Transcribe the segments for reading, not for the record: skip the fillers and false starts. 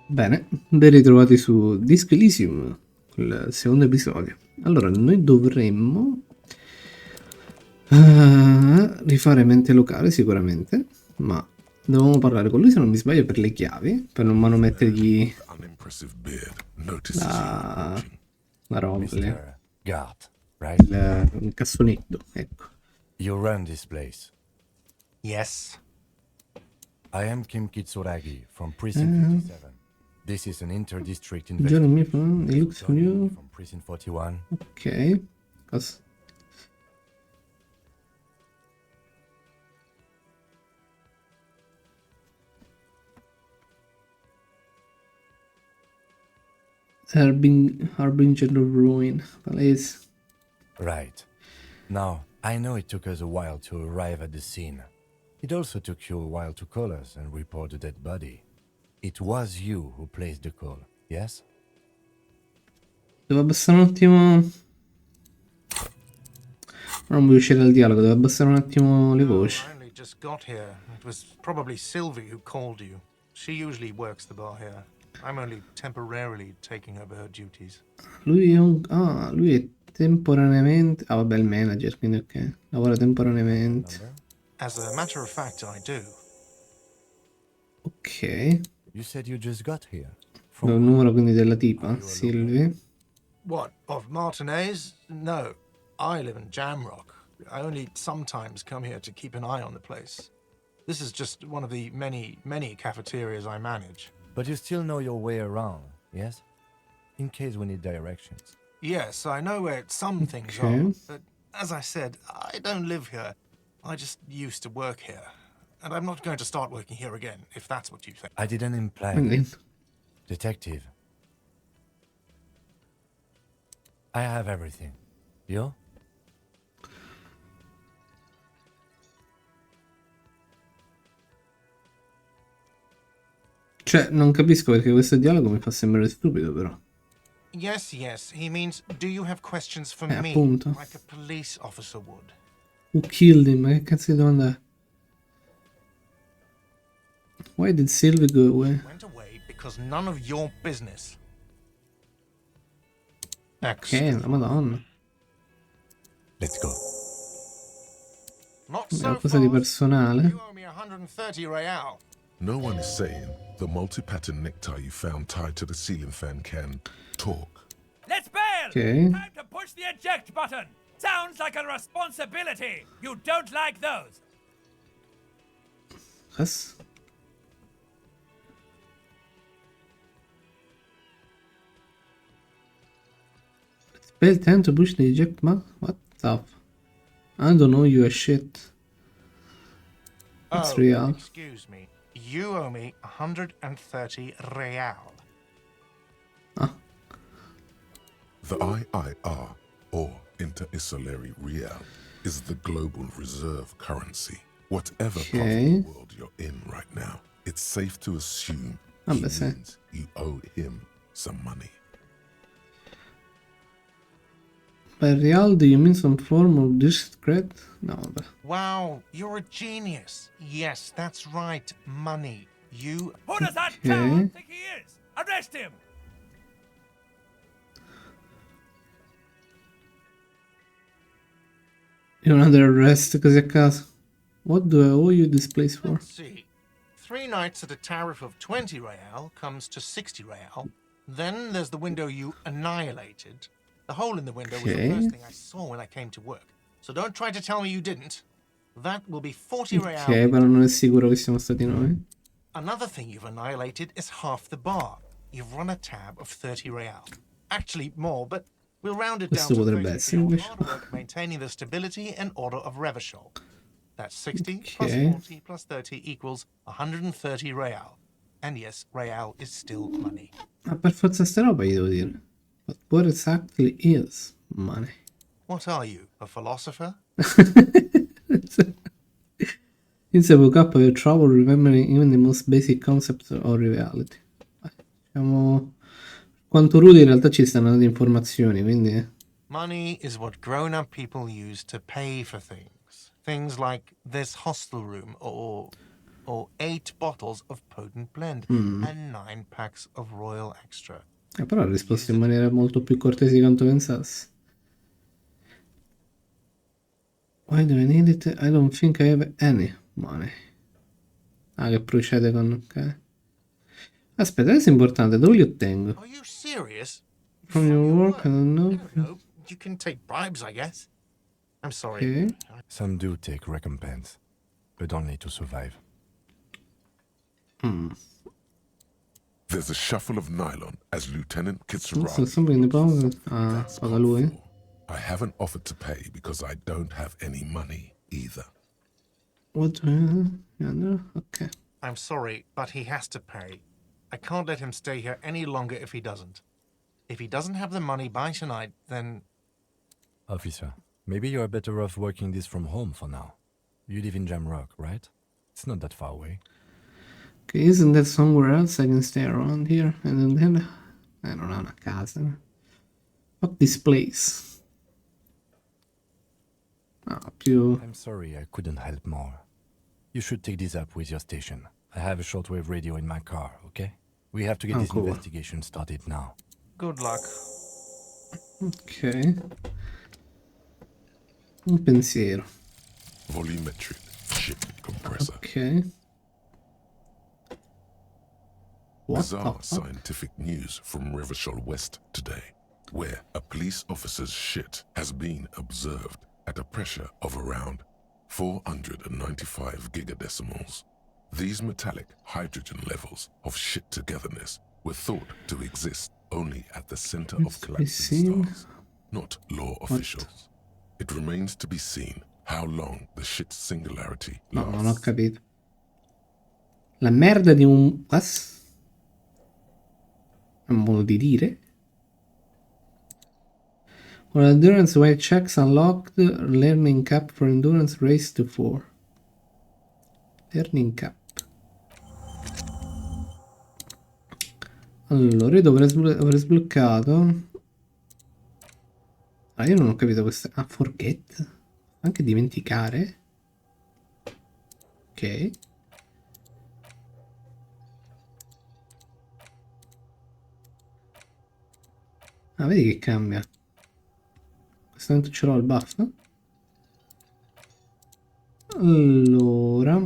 Bene, ben ritrovati su Disco Elysium, il secondo episodio. Allora, noi dovremmo rifare mente locale sicuramente, ma dovevamo parlare con lui se non mi sbaglio per le chiavi, per non manomettergli The unimpressive beard notices you la, approaching. la roba lì, Mr. Gart, right? il cassonetto, ecco. You run this place. Yes. I am Kim Kitsuragi from Precinct 57. This is an inter-district Giorno mio investigation. he looks for you. From Precinct 41. Ok. Harbinger of Ruin, Palese. Right. Now, I know it took us a while to arrive at the scene. It also took you a while to call us and report the dead body. It was you who placed the call, yes? Devo abbassare un attimo. Non voglio uscire dal dialogo, devo abbassare un attimo le voci. I only just got here. It was probably Sylvie who called you. She usually works the bar here. I'm only temporarily taking over her duties. Lui è un. Ah, lui è temporaneamente. Ah, vabbè, il manager, quindi ok. Lavora temporaneamente. As a matter of fact, I do. Ok. You said you just got here. Do il numero quindi della tipa, Sylvie. What, of Martinez? No. I live in Jamrock. I only sometimes come here to keep an eye on the place. This is just one of the many cafeterias I manage. But you still know your way around, yes? In case we need directions. Yes, I know where some things are, but as I said, I don't live here. I just used to work here. And I'm not going to start working here again, if that's what you think. I didn't imply Quindi. that. Detective. I have everything. You? Cioè, non capisco perché questo dialogo mi fa sembrare stupido, però. Yes, he means, do you have questions for me? Appunto. Like a police officer would. Who killed him? Ma che cazzo di domanda è? Why did Sylvie go away? Went away because none of your business. Ok, la madonna. Let's go. Not È so qualcosa di fast. personale. You owe me 130 real. No one is saying the multi-pattern necktie you found tied to the ceiling fan can talk. Let's bail! Ok. Time to push the eject button! Sounds like a responsibility! You don't like those! Yes. Spell time to push the eject button? What the f... I don't know you a shit. That's real. Excuse me. You owe me 130 real. Ah. The IIR, or Inter-Isolary Real, is the global reserve currency. Whatever part of the world you're in right now, it's safe to assume he means you owe him some money. By real, do you mean some form of district credit? No, vabbè. Wow, you're a genius. Yes, that's right. Money. You... Who does that coward think he is? Arrest him! You're under arrest così a caso. What do I owe you this place for? Let's see. 3 nights at a tariff of 20 real comes to 60 real. Then there's the window you annihilated. The hole in the window was the first thing I saw when I came to work. So don't try to tell me you didn't. That will be 40 real. Ok, però non è sicuro che siamo stati noi. Another thing you've annihilated is half the bar. You've run a tab of 30 real. Actually, more, but we'll round it down Questo to 30 potrebbe for essere your invece. hard work maintaining the stability and order of Revachol. That's 60 plus Okay. 40 plus 30 equals 130 real. And yes, real is still money. Ma per forza sta roba gli devo dire. But what exactly is money? What are you, a philosopher? Since I woke up I had trouble remembering even the most basic concepts of reality. Diciamo... Quanto rude in realtà ci stanno dando informazioni, quindi... Money is what grown-up people use to pay for things. Things like this hostel room or or 8 bottles of potent blend, and 9 packs of Royal Extra. Però ha risposto in maniera molto più cortese di quanto pensassi. Why do I need it? I don't think I have any money. Ah, che procede con... ok. Aspetta, questo è importante. Dove li ottengo? Are you serious? From your work? I don't know. I don't know. You can take bribes, I guess. I'm sorry. Ok. Some do take recompense, but only to survive. There's a shuffle of nylon as Lieutenant So Kitsuragi. somebody in the box. Ah, That's paga part lui. 4. I haven't offered to pay because I don't have any money either. What do I know? Ok. I'm sorry, but he has to pay. I can't let him stay here any longer if he doesn't. If he doesn't have the money by tonight, then... Officer, maybe you're better off working this from home for now. You live in Jamrock, right? It's not that far away. Ok, isn't there somewhere else I can stay around here? And then... non ha una casa. Fuck this place. Ah, più... I'm sorry I couldn't help more. You should take this up with your station. I have a shortwave radio in my car, okay? We have to get this cool. investigation started now. Good luck. Ok. Un pensiero. Volumetric ship compressor. Ok. What the Bizarre fuck? scientific news from Revachol West today, where a police officer's shit has been observed at a pressure of around 495 gigadecimals. These metallic hydrogen levels of shit togetherness were thought to exist only at the center of collapsing stars, not law officials. It remains to be seen how long the shit singularity No, non ho lasts. capito. La merda di un... What? È un modo di dire? For endurance weight checks unlocked, learning cap for endurance raised to 4. Learning cap. Allora, io dovrei aver sbloccato... Ah, io non ho capito questa... Ah, forget? Anche dimenticare? Ok. Ah, vedi che cambia. In questo momento ce l'ho il buff, no? Allora...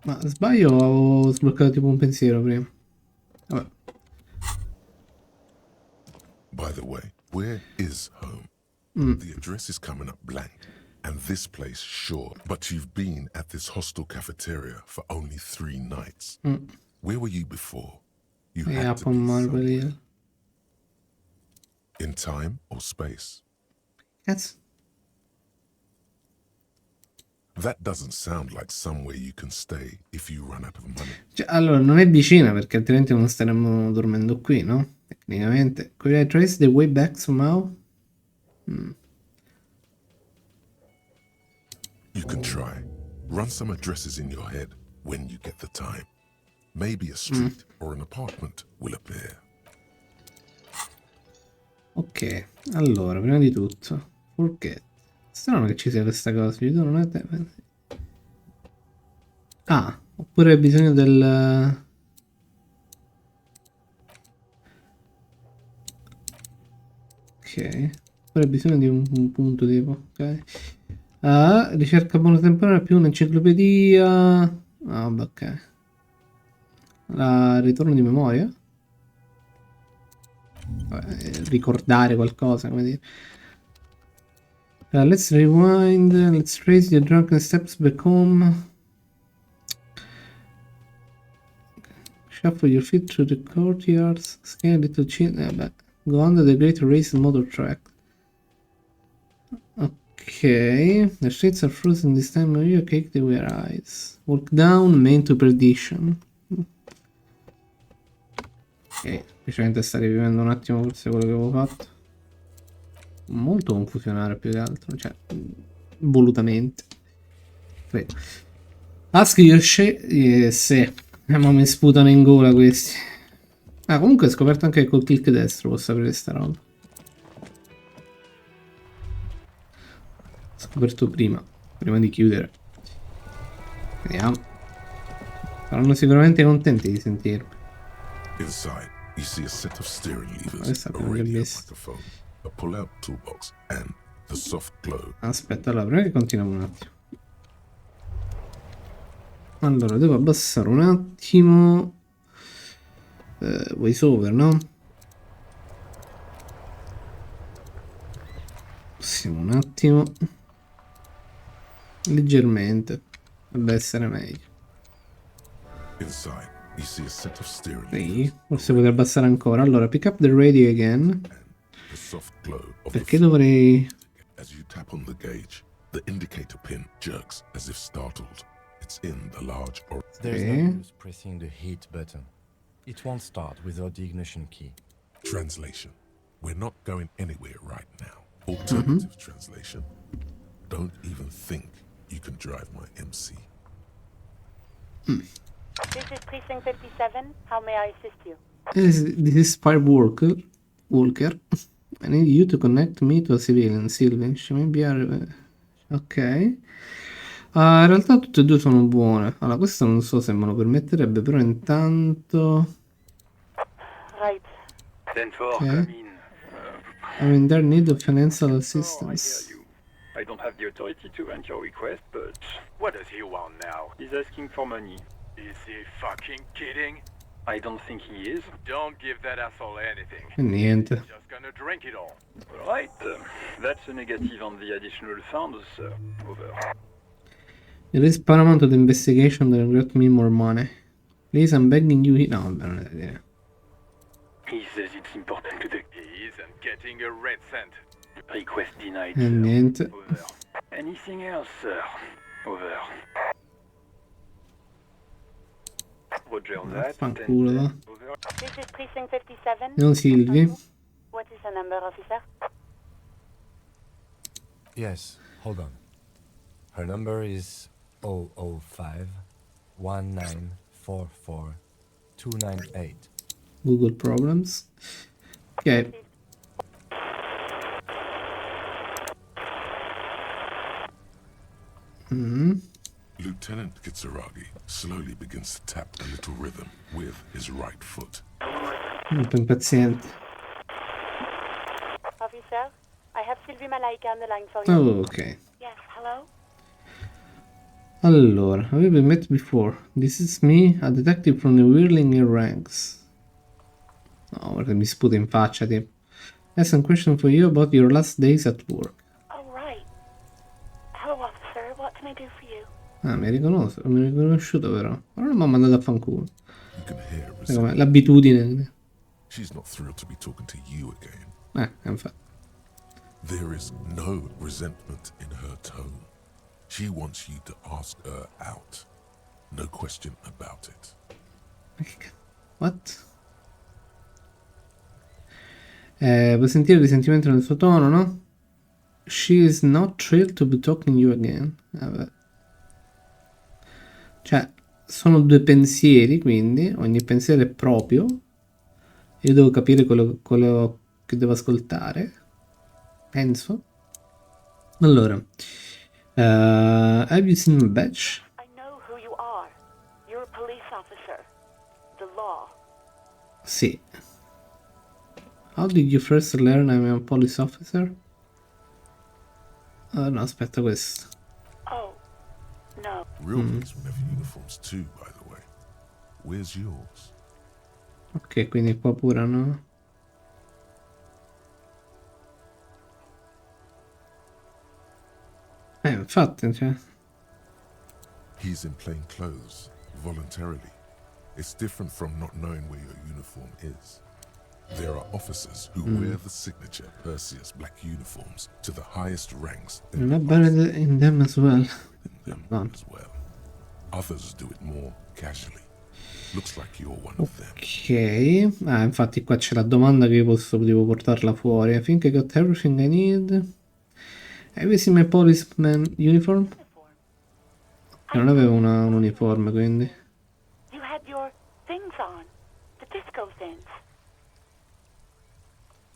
Ma sbaglio o ho sbloccato tipo un pensiero prima? Vabbè. By the way, where is home? The address is coming up blank, and this place sure. But you've been at this hostel cafeteria for only 3 nights. Where were you before? You E had to apro be Marvel somewhere. Hill. In time or space? Cazzo. That doesn't sound like somewhere you can stay if you run out of money. Cioè, allora, non è vicina perché altrimenti non staremmo dormendo qui, no? Tecnicamente. Could I trace the way back somehow? You can try. Run some addresses in your head when you get the time. Maybe a street or an apartment will appear. Ok, allora, prima di tutto, forget. Strano che ci sia questa cosa, gli do non è te. Ah, oppure hai bisogno del... Ok, oppure hai bisogno di un punto tipo, ok. Ah, ricerca buona temporanea più un'enciclopedia. Ah, vabbè, ok. Ritorno di memoria. Vabbè, ricordare qualcosa, come dire. Let's rewind, let's trace the drunken steps back home. Shuffle your feet through the courtyards. Scan a little chin. Go under the great race motor track. Ok. The streets are frozen this time of year. Cake the wear eyes. Walk down, main to perdition. Ok. Semplicemente sta rivivendo un attimo forse quello che avevo fatto. Molto confusionare più che altro. Cioè, volutamente. Credo. Ask your shit. Sì. Ma mi sputano in gola questi. Ah, comunque ho scoperto anche che col clic destro posso aprire sta roba. Ho scoperto prima di chiudere. Vediamo. Saranno sicuramente contenti di sentirmi. Inside, you see a set of steering levers, Questa a abbiamo già radio visto. microphone, a pull-out toolbox, and the soft glow. Aspetta, allora, prima che continuiamo un attimo. Allora, devo abbassare un attimo voice over, no? Passiamo un attimo. Leggermente. Dovrebbe essere meglio. Inside, you see a set of steering Sì, levers, forse potrei abbassare ancora. Allora, pick up the radio again. the soft glow of Perché the dovrei... As you tap on the gauge, the indicator pin jerks as if startled. It's in the large There's Okay. no use pressing the heat button. It won't start without the ignition key. translation. We're not going anywhere right now. Alternative translation. Don't even think you can drive my MC. This is Precinct 57. How may I assist you? This is Spy Walker. I need you to connect me to a civilian, Sylvan. She may be ok. In realtà tutte e due sono buone. Allora, questo non so se me lo permetterebbe, però intanto... Right. 10-4, Okay. come in. I'm in their need of financial I hear assistance. you. I don't have the authority to grant your request, but What does he want now? he's asking for money. Is he fucking kidding? I don't think he is. Don't give that asshole anything. E niente. He's just gonna drink it all. All right, that's a negative on the additional funds, sir. Over. It is paramount to the investigation that will get me more money. Please, I'm begging you... No, vabbè, non è da dire. He says it's important to the He isn't getting a red cent. request denied, E sir. niente. Over. Anything else, sir? Over. Roger that. Vaffanculo, va. Over. This is Precinct 57. Non Silvi. What is the number, officer? Yes, hold on. Her number is 005 1944 298. Google Problems. Ok. Lieutenant Kitsuragi slowly begins to tap a little rhythm with his right foot. Un po' impaziente. Officer, I have Sylvie Malaika on the line for you. Ok. Yes, hello? Allora, have we met before? This is me, a detective from the Whirling in Ranks. No, perché mi sputa in faccia, tipo. I have some question for you about your last days at work. Oh, right. Hello, officer. What can I do for you? Ah, mi ha riconosciuto però. Ma non mi ha mandato a fanculo. You can hear Sai com'è? resentment. L'abitudine. She's not thrilled to be talking to you again. Infatti. There is no resentment in her tone. She wants you to ask her out. No question about it. Ma che cazzo? What? Puoi sentire il risentimento nel suo tono, no? She is not thrilled to be talking to you again. Vabbè. Cioè, sono due pensieri, quindi ogni pensiero è proprio. Io devo capire quello che devo ascoltare. Penso. Allora. Have you seen my badge? I know who you are. You're a police officer. The law. Sì. How did you first learn I'm a police officer? No, aspetta questo. Oh, no. Real policemen have uniforms too, by the way. Where's yours? Ok, quindi qua pure no. Infatti, cioè. He's in plain clothes, voluntarily. It's different from not knowing where your uniform is. There are officers who wear the signature Perseus black uniforms to the highest ranks in Not bad in them as well. them None. as well. Others do it more casually. Looks like you're one of them. Ok. Infatti qua c'è la domanda che io devo portarla fuori. I think I got everything I need. Have you seen my policeman uniform? Non avevo un uniforme, quindi. You had your things on. The disco things.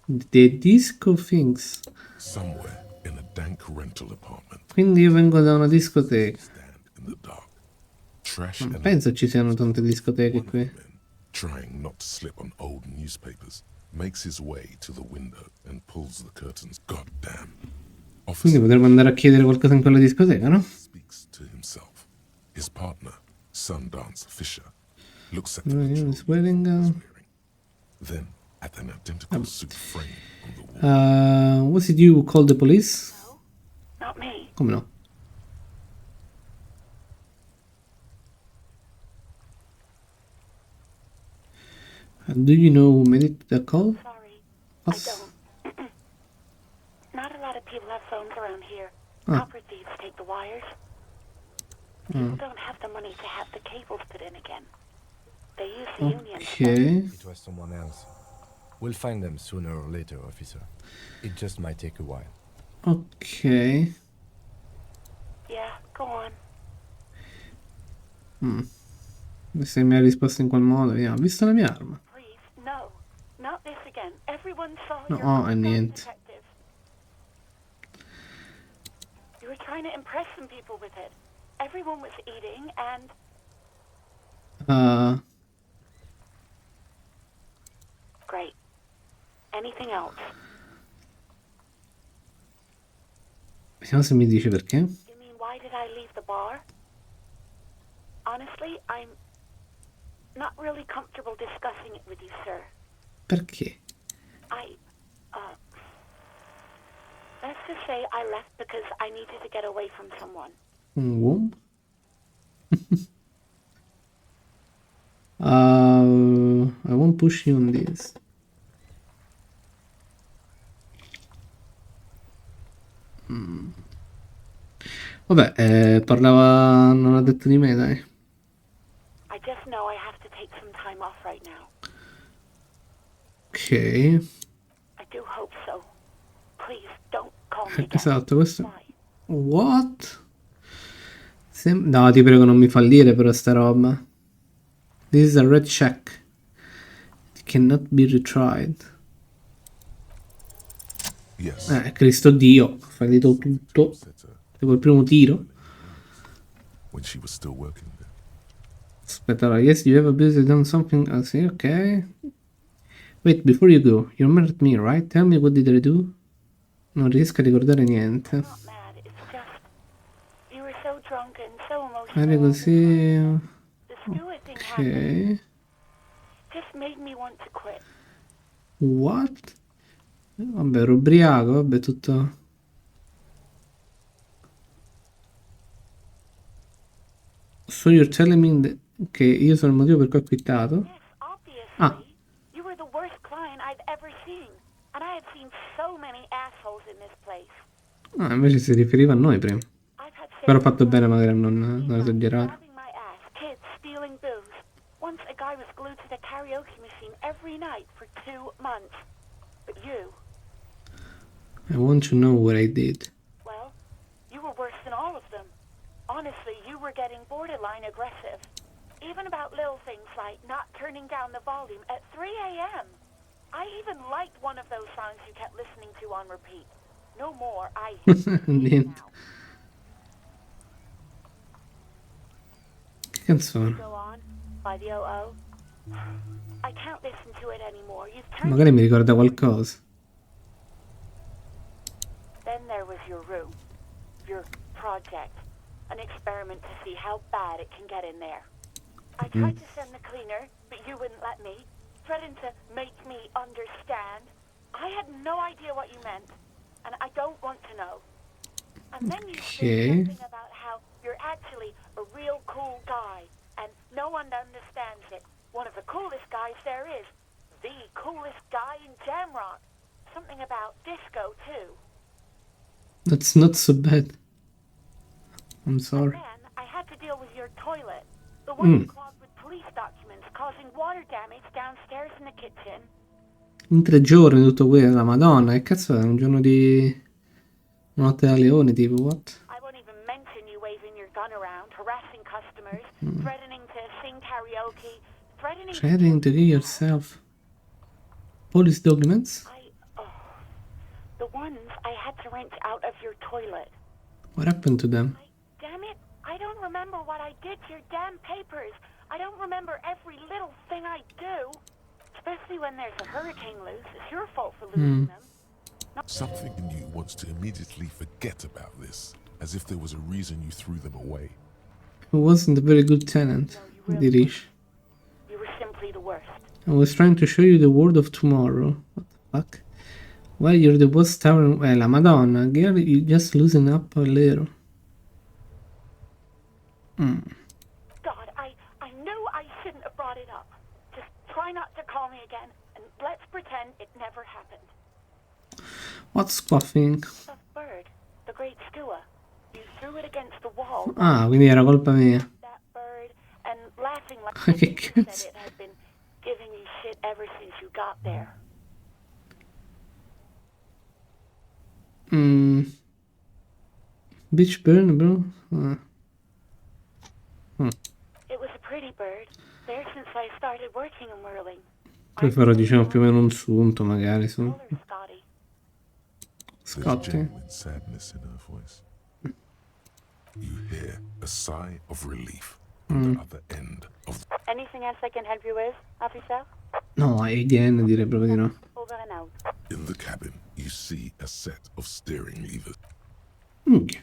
The disco things. Somewhere in a dank rental apartment, Quindi io vengo da una discoteca. stand in the dark. Trash Non and penso ci siano tante discoteche one of qui. the men, trying not to slip on old newspapers, makes his way to the window and pulls the curtains. God damn. Quindi Officer potremmo andare a chiedere qualcosa in quella discoteca, no? speaks to himself. His partner, Sundance Fisher, looks at the patrol uniform he's Wearing, wearing, then at an identical suit frame on the wall. was it you who called the police? No, not me. Come no? Do you know who made it the call? Sorry, Us? I don't. Not a lot of people have phones around here. Ah. Copper thieves take the wires. People don't have the money to have the cables put in again. They use the union stuff. Okay. It was someone else. We'll find them sooner or later, officer. It just might take a while. Ok. Yeah, go on. Se mi ha risposto in quel modo, vediamo. Ho visto la mia arma. Please, no. Not this again. Everyone saw No, your e own niente. detective. You were trying to impress some people with it. Everyone was eating and... Great. Anything else? Vediamo se mi dice perché. You mean why did I leave the bar? Honestly, I'm not really comfortable discussing it with you, sir. Perché? Let's just say I left because I needed to get away from someone. Un uomo? I won't push you on this. Vabbè, parlava... non ha detto di me, dai. I just know I have to take some time off right now. Ok. I do hope so. Please, don't call me again. Esatto, questo... Why? What? No, ti prego non mi fallire però sta roba. This is a red check. It cannot be retried. Yes. Cristo Dio, ha fallito tutto. Tipo il primo tiro. When she was still working there. Aspetta, allora, yes, you have obviously done something. Sì, ok. Wait, before you go, you mad at me, right? Tell me what did I do? Non riesco a ricordare niente. Not mad. It's just you were so drunk and so emotional. Fare all the così. time. The Stewart thing happened. Ok. Just made me want to quit. What? Vabbè, ero ubriaco, vabbè, tutto... So you're telling me che io sono il motivo per cui ho quittato? Yes, obviously. Ah. You were the worst client I've ever seen. And I have seen so many assholes in this place. Ah, invece si riferiva a noi prima. I've had Però ho fatto bene magari a non esagerare. grabbing my ass, kids stealing booze. Once a guy was glued to the karaoke machine every night for 2 months. But you, I want to know what I did. well, you were worse than all of them. Honestly, you were getting borderline aggressive. Even about little things like not turning down the volume at 3 a.m. I even liked one of those songs you kept listening to on repeat. No more, I hate you Niente. now. Che canzone? Go on, by the OO. I can't listen to it anymore. You've turned... Magari mi ricorda qualcosa. Then there was your room, your project, an experiment to see how bad it can get in there. I tried to send the cleaner, but you wouldn't let me, threatened to make me understand. I had no idea what you meant, and I don't want to know. And then you Okay. said something about how you're actually a real cool guy, and no one understands it. One of the coolest guys there is. The coolest guy in Jamrock. Something about disco, too. That's not so bad. I'm And sorry. then I had to deal with your toilet. The one clogged with police documents, causing water damage downstairs in the kitchen. In 3 giorni tutto questo, la Madonna, che cazzo è? Un giorno di... Notte da leone, tipo, what? I won't even mention you waving your gun around, harassing customers, threatening to sing karaoke, threatening Threatening to kill yourself. Police documents? the ones I had to wrench out of your toilet. What happened to them? Damn it, I don't remember what I did to your damn papers. I don't remember every little thing I do. Especially when there's a hurricane loose. It's your fault for losing them. Something in you wants to immediately forget about this, as if there was a reason you threw them away. Who wasn't a very good tenant, Dirish. You were simply the worst. I was trying to show you the world of tomorrow. What the fuck? Well, you're the worst tower. La Madonna, girl, you just loosen up a little. God, I knew I shouldn't have brought it up. Just try not to call me again, and let's pretend it never happened. What's coughing? The bird, the great skua. You threw it against the wall. Ah, quindi era colpa mia. That bird, and laughing like Che you cazzo? said it had been giving you shit ever since you got there. Bitch burn, bro. It was a pretty bird. There since I started working in whirling. Poi farò diciamo più o meno un sunto magari su Color, Scotty. There's Scotti. genuine sadness in her voice. You hear a sigh of relief on the other end of Anything else I can help you with, officer? No, ADN direi proprio di no. Over and out. In the cabin, you see a set of steering levers. Minchia.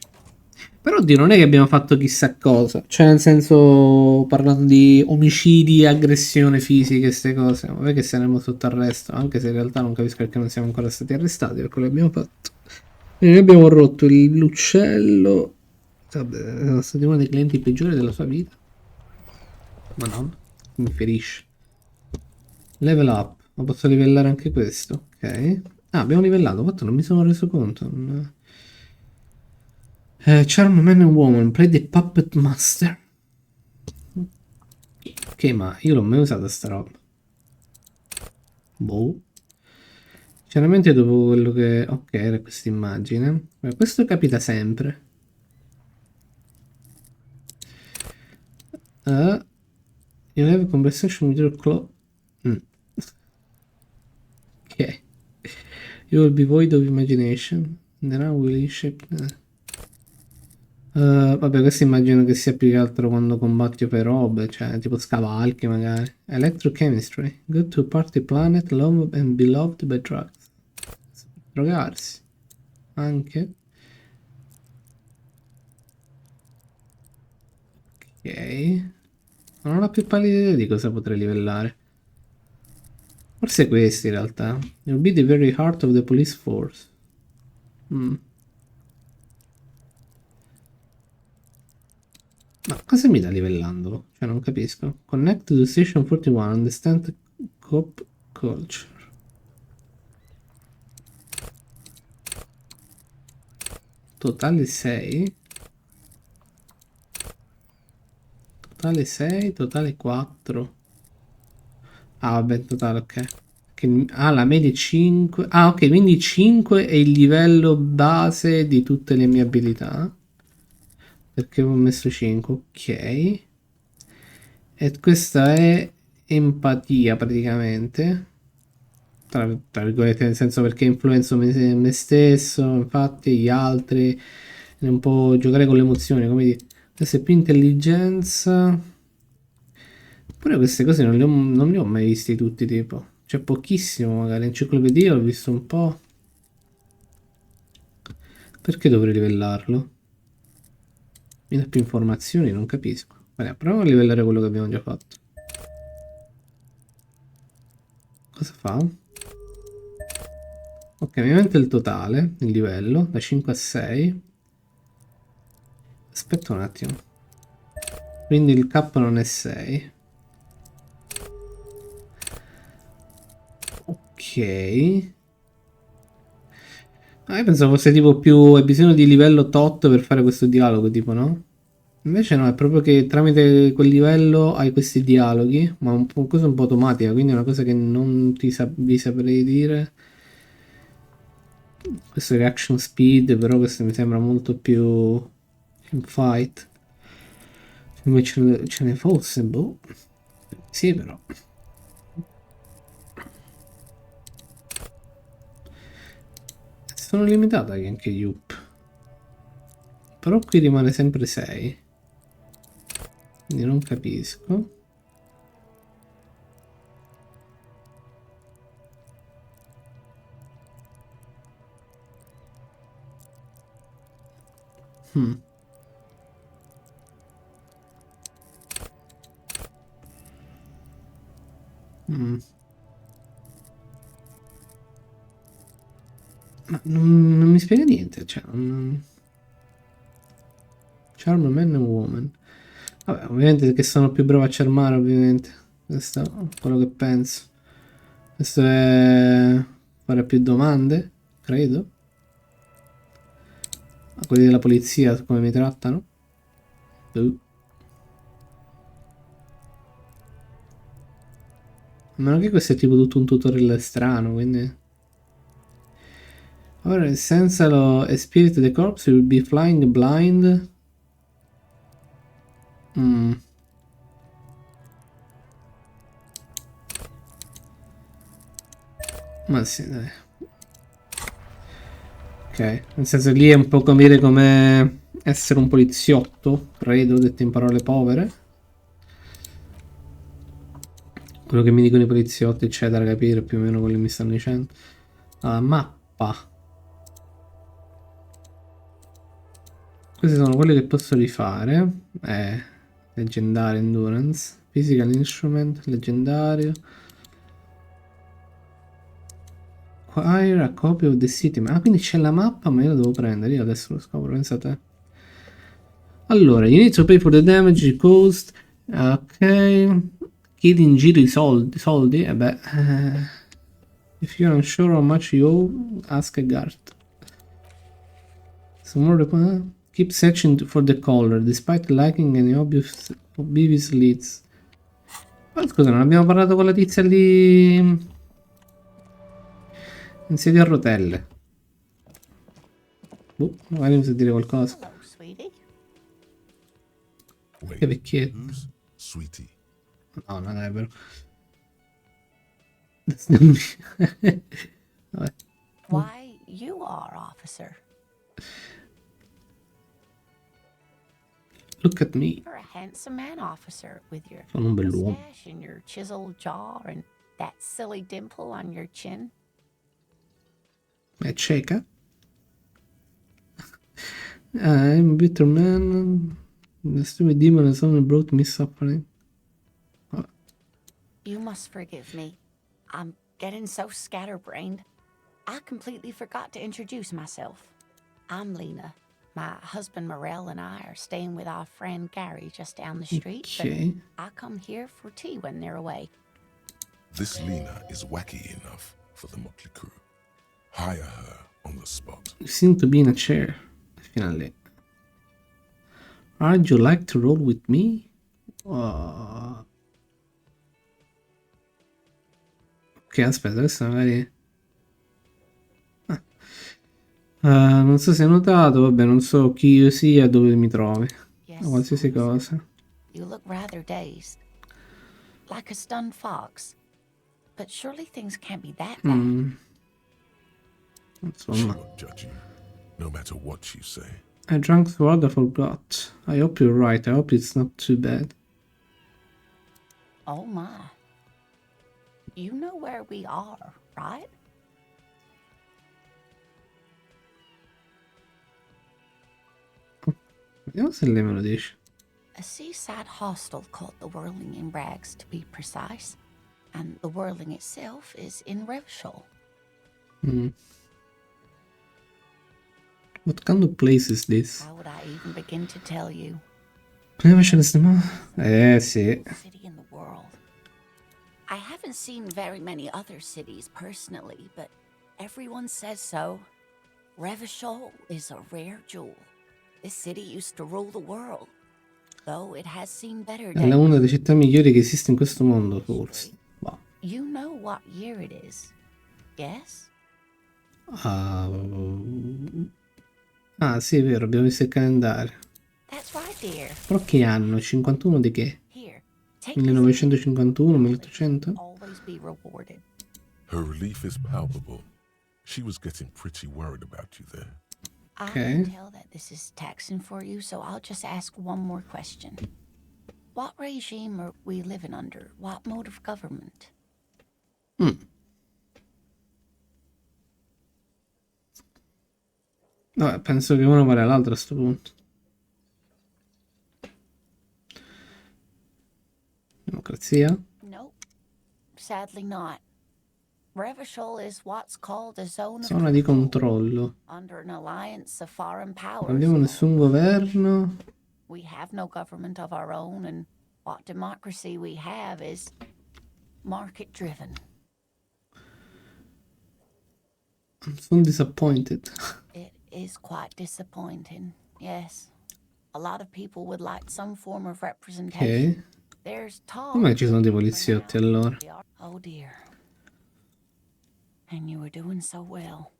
Però Dio, non è che abbiamo fatto chissà cosa. Cioè, nel senso, parlando di omicidi, aggressione fisiche, queste cose. Non è che saremo sotto arresto. Anche se in realtà non capisco perché non siamo ancora stati arrestati per quello che abbiamo fatto. Quindi abbiamo rotto l'uccello. Vabbè, sono stati uno dei clienti peggiori della sua vita. Ma non. Mi ferisce. Level up. Ma posso livellare anche questo? Ok. Ah, abbiamo livellato. Fatto, non mi sono reso conto. Charm Man and Woman, play the Puppet Master. Ok, ma io l'ho mai usata sta roba. Boh. Chiaramente dopo quello che... Ok, era questa immagine. Questo capita sempre. You have a conversation with your clock. Ok. You will be void of imagination. Then I will shape... vabbè, questo immagino che sia più che altro quando combatti o fai robe, cioè tipo scavalchi magari. Electrochemistry. Go to party planet, loved and beloved by drugs. Drogarsi. Anche. Ok. Ma non ho più pallida idea di cosa potrei livellare. Forse questi in realtà. You'll be the very heart of the police force. Ma cosa mi dà livellandolo? Cioè non capisco. Connect to Station 41, understand cop culture. Totale 6. Totale 6, totale 4. Ah vabbè, totale, ok. La media è 5. Ah ok, quindi 5 è il livello base di tutte le mie abilità. Perché ho messo 5, ok. E questa è empatia praticamente. Tra virgolette, nel senso perché influenzo me stesso, infatti gli altri. È un po' giocare con le emozioni, come dire. Questa è più intelligenza. Pure queste cose non le ho mai viste tutti, tipo. C'è pochissimo magari. Enciclopedia ho visto un po'. Perché dovrei livellarlo? Mi dà più informazioni, non capisco. Vabbè, proviamo a livellare quello che abbiamo già fatto. Cosa fa? Ok, mi mette il totale, il livello, da 5 a 6. Aspetta un attimo. Quindi il K non è 6. Ok. Ah, io pensavo fosse tipo più... Hai bisogno di livello tot per fare questo dialogo, tipo, no? Invece no, è proprio che tramite quel livello hai questi dialoghi, ma un po' cosa un po' automatica, quindi è una cosa che non vi saprei dire. Questo è reaction speed, però questo mi sembra molto più in fight. Come ce ne fosse, boh. Sì, però. Sono limitata anche Yup. Però qui rimane sempre 6. Quindi non capisco. Ma non mi spiega niente, cioè... Charm man and woman. Vabbè, ovviamente che sono più bravo a charmare, ovviamente. Questo è quello che penso. Questo è... fare più domande, credo. A quelli della polizia, come mi trattano. A meno che questo è tipo tutto un tutorial strano, quindi... Ora, senza lo Spirit the Corpse, you will be flying blind. Ma sì, dai. Ok, nel senso lì è un po' capire come essere un poliziotto, credo, detto in parole povere. Quello che mi dicono i poliziotti, eccetera, capire più o meno quello che mi stanno dicendo. Mappa. Questi sono quelli che posso rifare. Leggendario endurance. Physical instrument, leggendario. Acquire a copy of the city. Ah, quindi c'è la mappa, ma io la devo prendere. Io adesso lo scopro, pensate. Allora, you need to pay for the damage caused. Ok. Chiedi in giro i soldi. E beh. If you're unsure how much you owe, ask a guard. Some more. Keep searching for the collar, despite lacking any obvious leads. Ma scusa, non abbiamo parlato con la tizia lì in sedia a rotelle. Magari mi sa dire qualcosa. Hello, sweetie. Che vecchietto. Who's Sweetie? No, non è vero. Vabbè. Why, you are, officer. Look at me. You're a handsome man, officer, with your Sono un bell'uomo. mustache and your chiseled jaw and that silly dimple on your chin. È cieca? I'm a bitter man. The stupid demon has only brought me suffering. You must forgive me. I'm getting so scatterbrained. I completely forgot to introduce myself. I'm Lena. My husband Morel and I are staying with our friend Gary just down the street. Okay. But I come here for tea when they're away. This Lena is wacky enough for the Motley Crew. Hire her on the spot. You seem to be in a chair. Finally. Would you like to roll with me? Ok, aspetta, adesso magari... non so se hai notato, vabbè, non so chi io sia, dove mi trovi. Yes, Qualsiasi cosa. you look rather dazed. Like a stunned fox. But surely things can't be that bad. She Insomma. won't judge you, no matter what you say. I drank the word I forgot. I hope you're right. I hope it's not too bad. Oh my. You know where we are, right? Vediamo se lei me lo dice. A seaside hostel called the Whirling in Rags, to be precise. And the Whirling itself is in Revshol. What kind of place is this? How would I even begin to tell you? Prima ce ne stiamo... sì. City in the world. I haven't seen very many other cities personally, but everyone says so. Revshol is a rare jewel. This city used to rule the world, though it has seen better È una days. delle città migliori che esiste in questo mondo, forse. Wow. You know what year it is, yes? Ah, sì, è vero, abbiamo visto il calendario. That's right, dear. Però che anno? 51 di che? Here, take this 1951, 1800? always be rewarded. Her relief is palpable. She was getting pretty worried about you there. I Okay. can tell that this is taxing for you, so I'll just ask one more question. What regime are we living under? What mode of government? Vabbè, penso che uno vale l'altro a sto punto. Democrazia? Nope. Sadly not. Revachol is what's called a zone of Zona di control, controllo. under an alliance of foreign Non powers. abbiamo nessun governo. We have no government of our own, and what democracy we have is market-driven. I'm so disappointed. It is quite disappointing, yes. A lot of people would like some form of representation. Ok. There's talk. Come ci sono dei for poliziotti now. allora? Oh dear. And you were doing so well.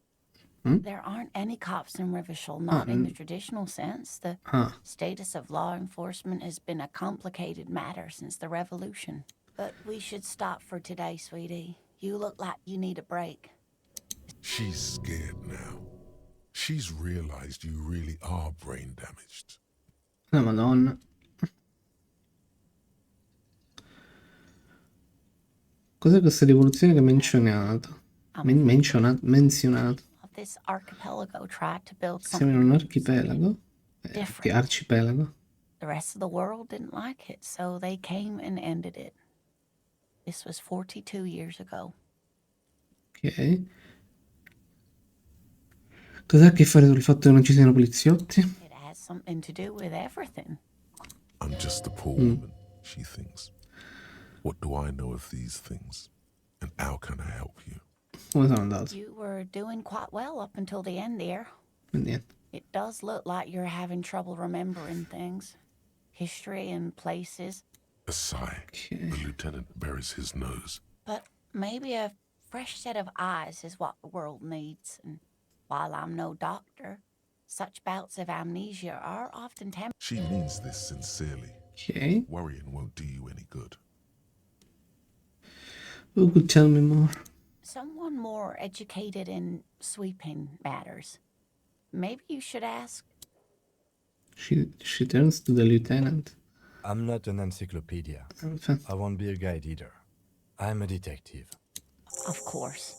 Hmm? There aren't any cops in Revachol, not in the traditional sense. The Ah, status of law enforcement has been a complicated matter since the revolution. But we should stop for today, sweetie. You look like you need a break. She's scared now. She's realized you really are brain damaged. la Madonna. Cos'è questa rivoluzione che hai menzionato? Menzionato. Of this archipelago tried to build Siamo in something un archipelago? Che different. arcipelago? The rest of the world didn't like it, so they came and ended it. This was 42 years ago. Ok. Cos'ha a che fare con il fatto che non ci siano poliziotti? It has something to do with everything. I'm just a poor woman, she thinks. What do I know of these things? And how can I help you? Come sono andato? You were doing quite well up until the end there. Niente. It does look like you're having trouble remembering things. History and places. A sigh. The lieutenant buries his nose. But maybe a fresh set of eyes is what the world needs. And while I'm no doctor, such bouts of amnesia are often temporary. She means this sincerely. Ok. Worrying won't do you any good. Who could tell me more? Someone more educated in sweeping matters. Maybe you should ask. She turns to the lieutenant. I'm not an encyclopedia. Fa- I won't be a guide either. I'm a detective. Of course.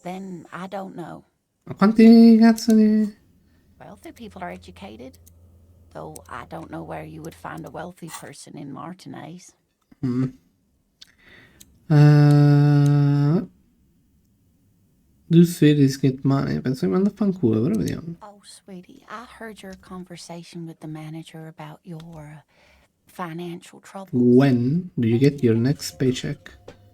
Then I don't know. Ma quanti cazzo di... Wealthy people are educated. Though I don't know where you would find a wealthy person in Martinez. Do cities get money? Penso che manda a fanculo, però vediamo. Oh, sweetie, I heard your conversation with the manager about your financial troubles. When do you get your next paycheck?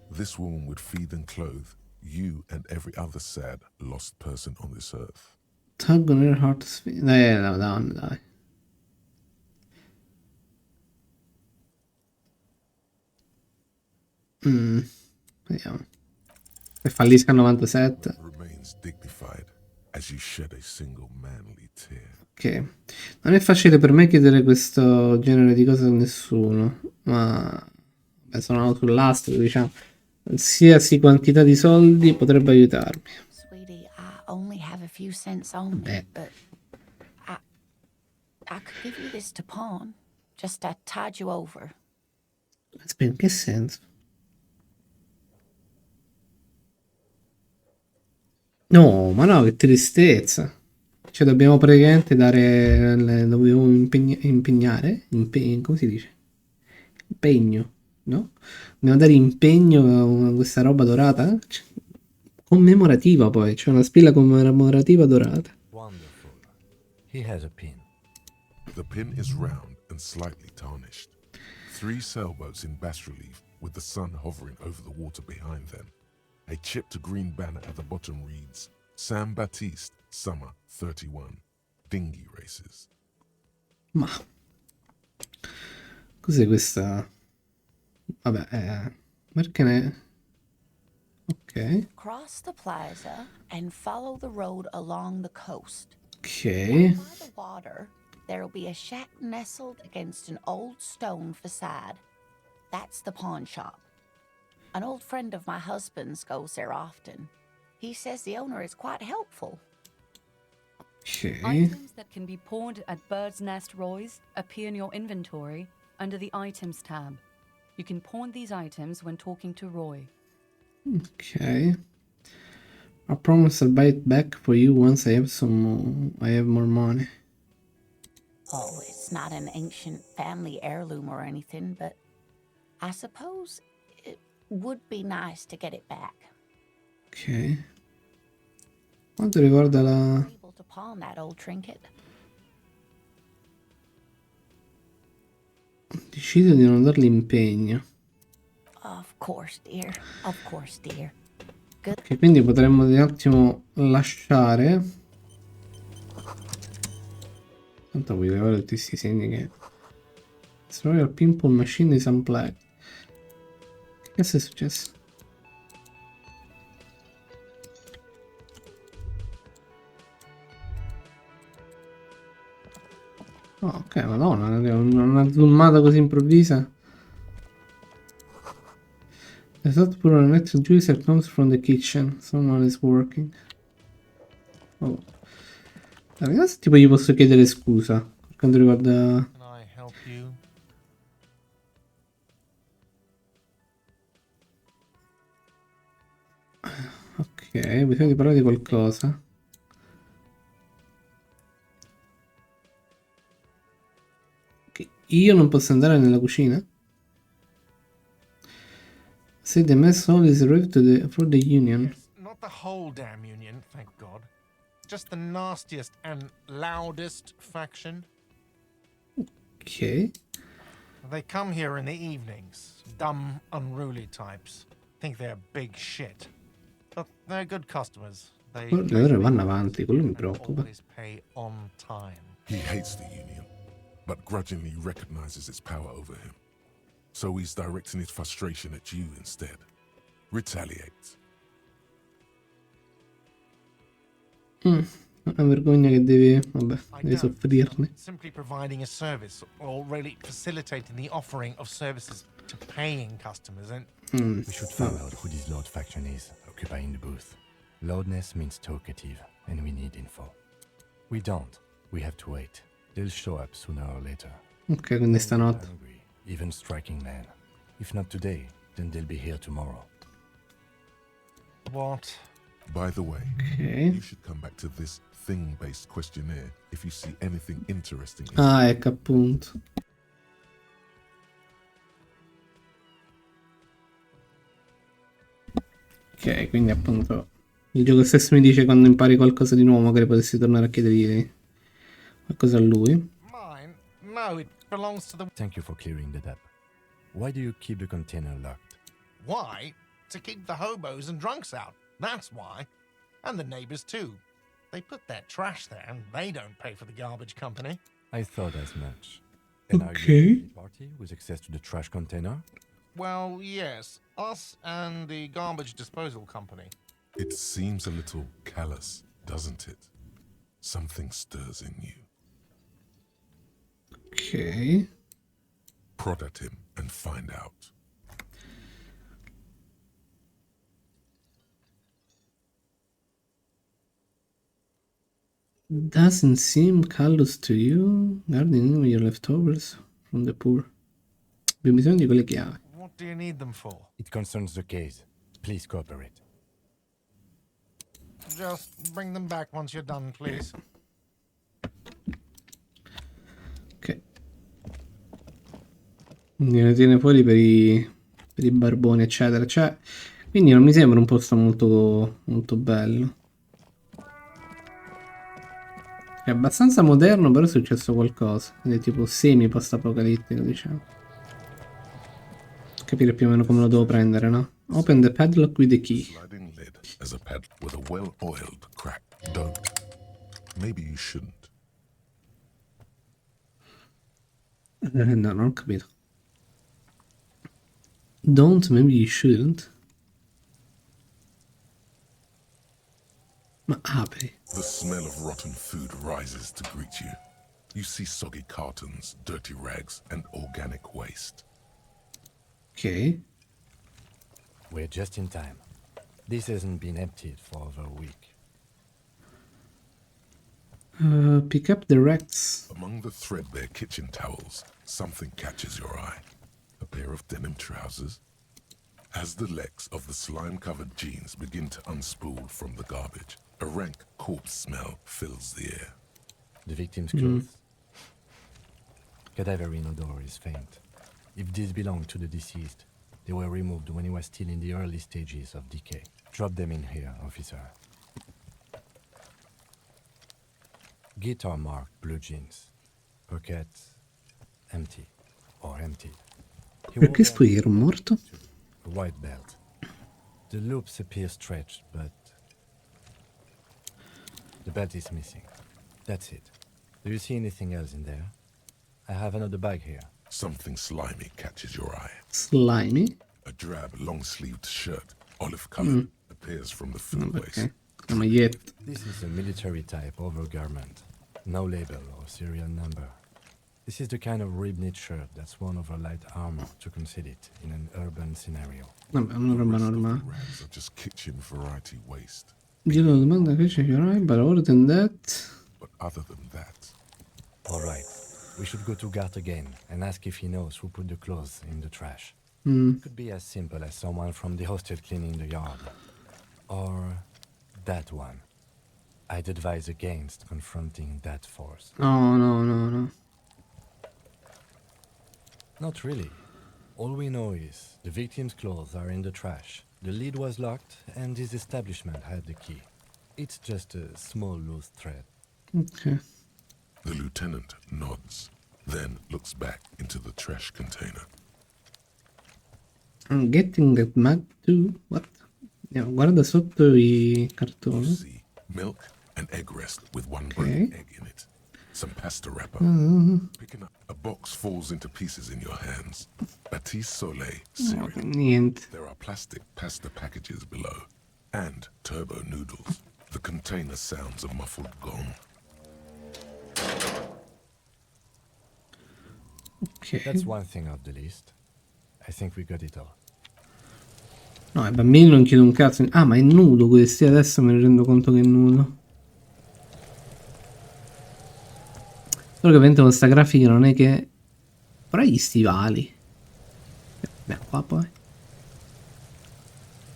This woman would feed and clothe you and every other sad, lost person on this earth. Tug on her heart speed. Dai, dai. Vediamo. Se fallisca al 97. Remains dignified as you shed a single manly tear. Ok. Non è facile per me chiedere questo genere di cose a nessuno. Ma... Beh, sono sull'astro, diciamo. Qualsiasi quantità di soldi potrebbe aiutarmi. Sweetie, I only have a few cents on me, but I could give you this to pawn, just to tide you over. Aspetta, in che senso? No, ma no, che tristezza. Cioè, dobbiamo praticamente dare... Dobbiamo impegnare? Come si dice? Impegno, no? Dobbiamo dare impegno a questa roba dorata? Cioè, commemorativa poi, c'è una spilla commemorativa dorata. Wonderful. He has a pin. The pin is round and slightly tarnished. 3 sailboats in bas relief with the sun hovering over the water behind them. A chipped green banner at the bottom reads, San Baptiste, Summer 31, Dinghy Races. Ma... Cos'è questa? Vabbè, perché ne... Ok. Cross the plaza and follow the road along the coast. Ok. By the water, there'll be a shack nestled against an old stone facade. That's the pawn shop. An old friend of my husband's goes there often. He says the owner is quite helpful. Ok. Items that can be pawned at Bird's Nest Roy's appear in your inventory under the Items tab. You can pawn these items when talking to Roy. Okay. I promise I'll buy it back for you once I have more money. Oh, it's not an ancient family heirloom or anything, but I suppose it would be nice to get it back. Ok. Quanto riguarda la... Able to pawn that old trinket. Decido di non dargli impegno. Of course, dear. Of course, dear. Good. Ok, quindi potremmo un attimo lasciare. Tanto voglio levare tutti questi segni che... Destroy your pinball machine is unplugged. Che cazzo è successo? Oh, ok, madonna, una zoomata così improvvisa. The thought put an electric juicer comes from the kitchen. Someone is working. Oh. Vediamo se tipo gli posso chiedere scusa per quanto riguarda... Can I help you? Ok, bisogna di parlare di qualcosa. Ok, io non posso andare nella cucina? Say the mess hall is reserved for the union. Yes, not the whole damn union, thank God. Just the nastiest and loudest faction. Ok. They come here in the evenings. Dumb, unruly types. Think they're big shit. But they're good customers. They Le ore vanno avanti, quello mi preoccupa. always pay on time. He hates the Union, but grudgingly recognizes its power over him. So he's directing his frustration at you instead. Retaliate. Una vergogna che devi... Vabbè, I devi don't. soffrirne. Simply providing a service, or really facilitating the offering of services to paying customers. And We should find out who this Lord faction is, occupying the booth. Loudness means talkative, and we need info. We don't. We have to wait. They'll show up sooner or later. Ok, quindi stanotte. Hungry, even striking men. If not today, then they'll be here tomorrow. what? By the way, Ok. you should come back to this thing-based questionnaire if you see anything interesting in it. Ah, ecco appunto. Ok, quindi appunto il gioco stesso mi dice quando impari qualcosa di nuovo magari potresti tornare a chiedergli qualcosa a lui. Mine? No, it belongs to the... Thank you for clearing that up. Why do you keep the container locked? Why? To keep the hobos and drunks out. That's why. And the neighbors too. They put their trash there and they don't pay for the garbage company. I thought as much. And are Okay. you the party with access to the trash container? Well, yes. Us and the garbage disposal company. It seems a little callous, doesn't it? Something stirs in you. Ok. Prod at him and find out. Doesn't seem callous to you. Gardening your leftovers from the poor. Abbiamo bisogno di quelle chiavi. What do you need them for? It concerns the case. Please cooperate. Just bring them back once you're done, please. Ok. Quindi ne tiene fuori per i barboni, eccetera. Cioè, quindi non mi sembra un posto molto bello. È abbastanza moderno, però è successo qualcosa. Quindi è tipo semi post-apocalittico, diciamo. Capire più o meno come lo devo prendere, no? Open the padlock with the key. Sliding lid as a pad with a well-oiled crack. Don't. Maybe you shouldn't. No, non ho capito. Don't, maybe you shouldn't. Ma apri. The smell of rotten food rises to greet you. You see soggy cartons, dirty rags, and organic waste. Ok. We're just in time. This hasn't been emptied for over a week. Pick up the racks. Among the threadbare kitchen towels, Something catches your eye. A pair of denim trousers. As the legs of the slime-covered jeans begin to unspool from the garbage, a rank corpse smell fills the air. The victim's clothes? Cadaverine odor is faint. If these belong to the deceased, they were removed when he was still in the early stages of decay. Drop them in here, officer. Guitar-marked blue jeans. Pockets empty or emptied. Perché sto ero morto? A white belt. The loops appear stretched, but the belt is missing. That's it. Do you see anything else in there? I have another bag here. Something slimy catches your eye. Slimy? A drab, long-sleeved shirt, olive-colored, appears from the food waste. Ok, la maglietta. This is a military-type overgarment. No label or serial number. This is the kind of rib-knit shirt that's worn over light armor to conceal it in an urban scenario. Vabbè, una roba normale. Rags are just kitchen variety waste. Giro domanda che c'è but other than that... But other than that... Alright, we should go to Gart again and ask if he knows who put the clothes in the trash. Mm. Could be as simple as someone from the hostel cleaning the yard. Or that one. I'd advise against confronting that force. No, no, no, no. Not really. All we know is the victim's clothes are in the trash. The lid was locked and his establishment had the key. It's just a small loose thread. Ok. The lieutenant nods, then looks back into the trash container. I'm getting a mug too. What? Guarda sotto i cartoni. See, milk and egg rest with one broken egg in it. Some pasta wrapper. Picking up a box falls into pieces in your hands. Batiste Soleil cereal. Niente. There are plastic pasta packages below. And turbo noodles. The container sounds a muffled gong. Ok. That's one thing off the list. I think we got it all. No, ai bambini non chiedo un cazzo. Ah, ma è nudo questi, adesso me ne rendo conto che è nudo. Solo che ovviamente con sta grafica non è che... Però gli stivali. Beh, qua poi.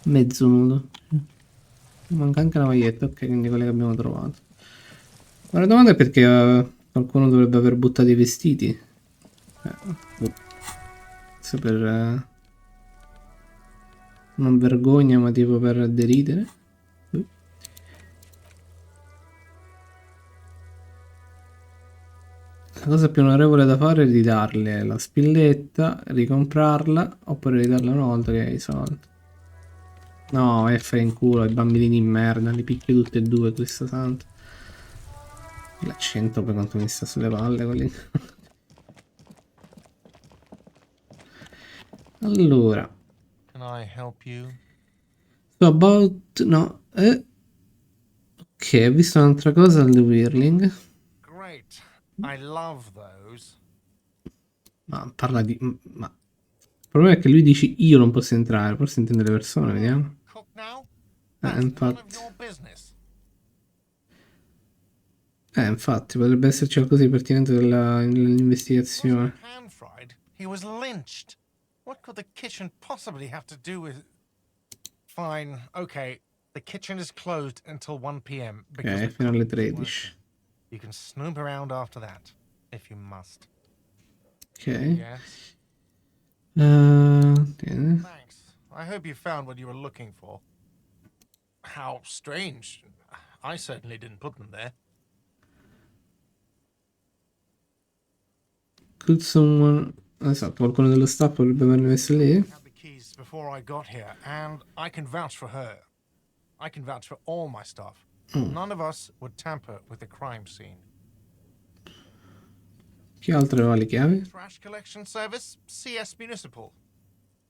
Mezzo nudo. Manca anche la maglietta, ok, quindi quelle che abbiamo trovato. Ma la domanda è perché qualcuno dovrebbe aver buttato i vestiti. Se per... non vergogna, ma tipo per deridere. La cosa più onorevole da fare è ridarle la spilletta, ricomprarla, oppure ridarla una volta che hai i soldi. No, F in culo, i bambini di merda, li picchio tutti e due, Cristo santo. L'accento per quanto mi sta sulle palle quelli. Allora. Can I help you? So about... no. Ok, ho visto un'altra cosa al The Whirling. Great. I love those. Ma parla di... ma... il problema è che lui dice io non posso entrare, forse intende le persone, vediamo. Cook now? That's none of your business. Infatti, potrebbe esserci qualcosa di pertinente dell'investigazione. Pan fried. He was lynched. What could the kitchen possibly have to do with... Fine, okay. The kitchen is closed until 1 p.m. Ok, fino alle 13. You can snoop around after that, if you must. Ok. Yes. Tieni. Thanks. I hope you found what you were looking for. How strange. I certainly didn't put them there. Could someone... esatto, qualcuno dello staff potrebbe averle messe lì. I had the keys before I got here, and I can vouch for her. I can vouch for all my staff. None of us would tamper with the crime scene. Chi altro aveva le chiavi? Trash collection service, CS Municipal.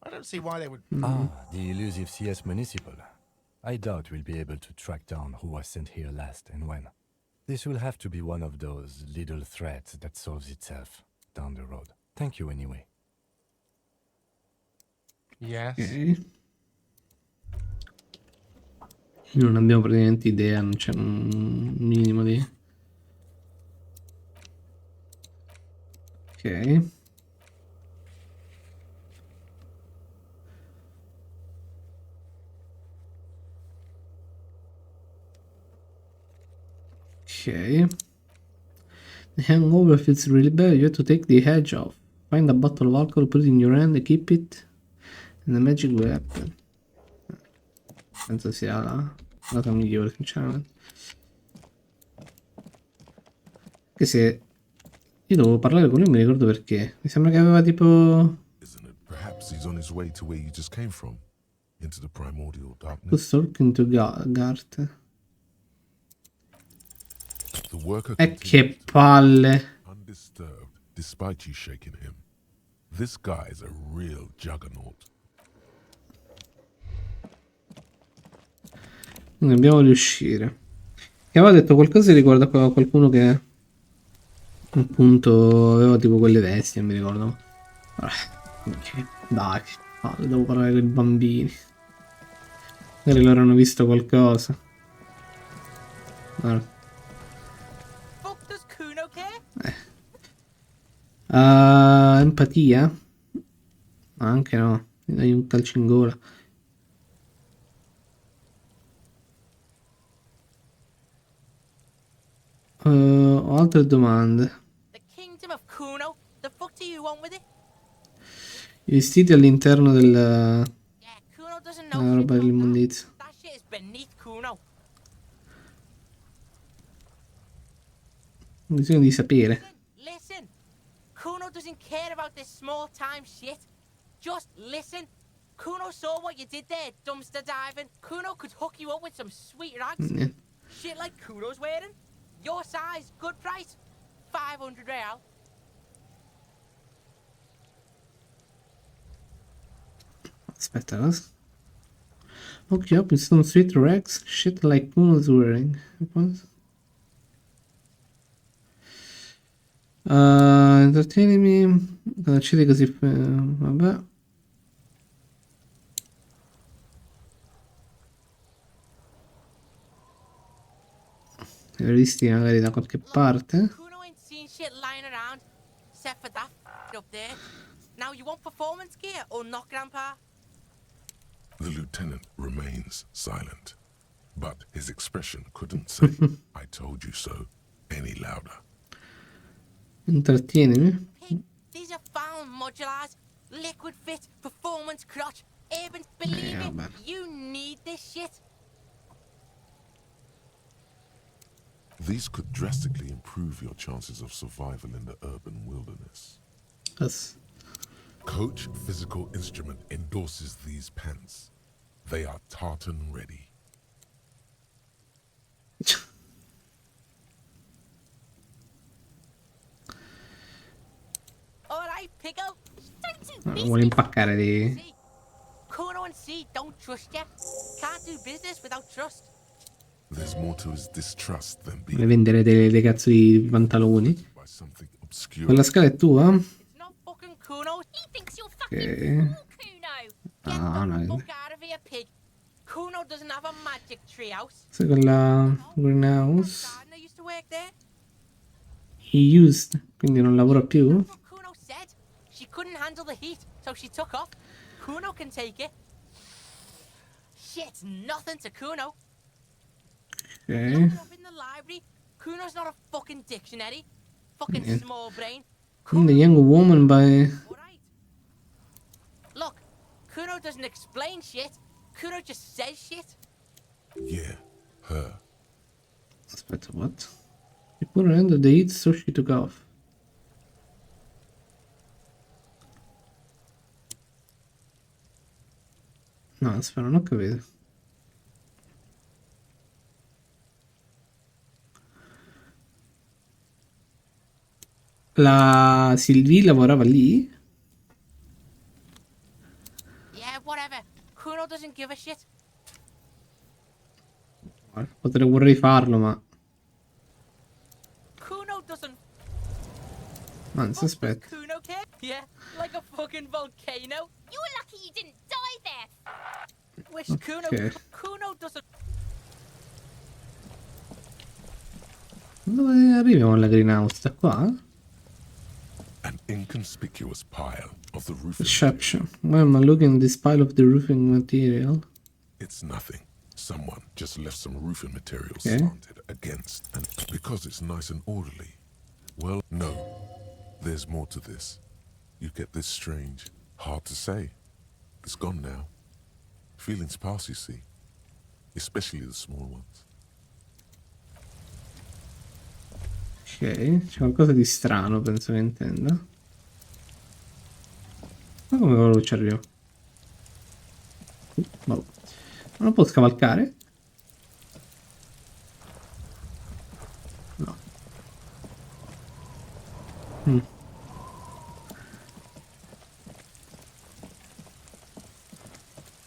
I don't see why they would... Ah, the elusive CS Municipal. I doubt we'll be able to track down who was sent here last and when. This will have to be one of those little threats that solves itself down the road. Thank you anyway. Yes. Ok. Non abbiamo praticamente idea, non c'è un minimo di... Ok. Ok. The hangover feels really bad. You have to take the edge off. Find a bottle of alcohol, put it in your hand, keep it, and the magic will happen. Penso sia la cosa migliore, sinceramente. Anche se io dovevo parlare con lui, mi ricordo perché. Mi sembra che aveva tipo... Isn't it? Perhaps he's on his way to where you just came from, into the primordial To darkness. talk into Gart. The worker E che continued palle. undisturbed despite you shaking him. This guy is a real juggernaut. Non dobbiamo riuscire. E aveva detto qualcosa riguardo a qualcuno che appunto aveva tipo quelle vesti, non mi ricordo. Dai, devo parlare con i bambini. Magari loro hanno visto qualcosa. Guarda. Empatia? Anche no. Mi dai un calcio in gola. Ho altre domande. I vestiti all'interno della roba dell'immondizia. Ho bisogno di sapere. Listen. Kuno doesn't care about this small time shit. Just listen. Kuno saw what you did there, dumpster diving. Kuno could hook you up with some sweet rags. Shit like Kuno's wearing. Your size, good price. 500 real. Aspetta, cosa? Hook you up with some sweet rags. Shit like Kuno's wearing. Intrattienimi. Accedi così. Vabbè. Li ho visti magari da qualche parte. Kuno ain't seen shit lying around, except for that up there. Now you want performance gear or not, Grandpa? The lieutenant remains silent, but his expression couldn't say, I told you so, any louder. Intrattienimi. Hey, these are found modulars, liquid fit, performance crotch, urban. Believe me, you need this shit. These could drastically improve your chances of survival in the urban wilderness. Yes. Coach Physical Instrument endorses these pants. They are tartan ready. Alright, Pico. Vuole impaccare di... Kuno and C don't trust you. Can't do business without trust. There's more to his distrust than Vuole being vendere dei cazzo di pantaloni. by something obscure. Quella scala è tua? It's not fucking Kuno. He thinks you're fucking Ok. Kuno. Ah, no. Fuck out of here, pig. Kuno doesn't have a magic treehouse. Sai quella greenhouse? Gardener used to work there. He used, quindi non lavora più? That's what Kuno said. She couldn't handle the heat, so she took off. Kuno can take it. Shit's nothing to Kuno. Ok. Looking up in the library, Kuno's not a fucking dictionary. Fucking small brain. The young woman by... Alright. Look, Kuno doesn't explain shit. Kuno just says shit. Yeah, her. Aspetta, what? She put her under the heat, so she took off. No, aspetta, non ho capito. La Sylvie lavorava lì? Yeah, whatever. Kuno doesn't give a shit. Vorrei farlo, ma... Kuno doesn't. Anzi, aspetta. Kuno care? Yeah, like a fucking volcano. You're lucky you didn't die there. Wish Kuno. Okay. Kuno doesn't. Dove arriviamo alla greenhouse? Da qua? An inconspicuous pile of the roofing. Perception. Why am I looking at this pile of the roofing material? It's nothing. Someone just left some roofing materials Okay. slanted against, and because it's nice and orderly. Well, no. There's more to this. You get this strange, hard to say. It's gone now. Feelings pass, you see. Especially the small ones. Ok, c'è qualcosa di strano, penso che intenda. Ma come cavolo ci arrivo? Boh. Non lo può scavalcare? No.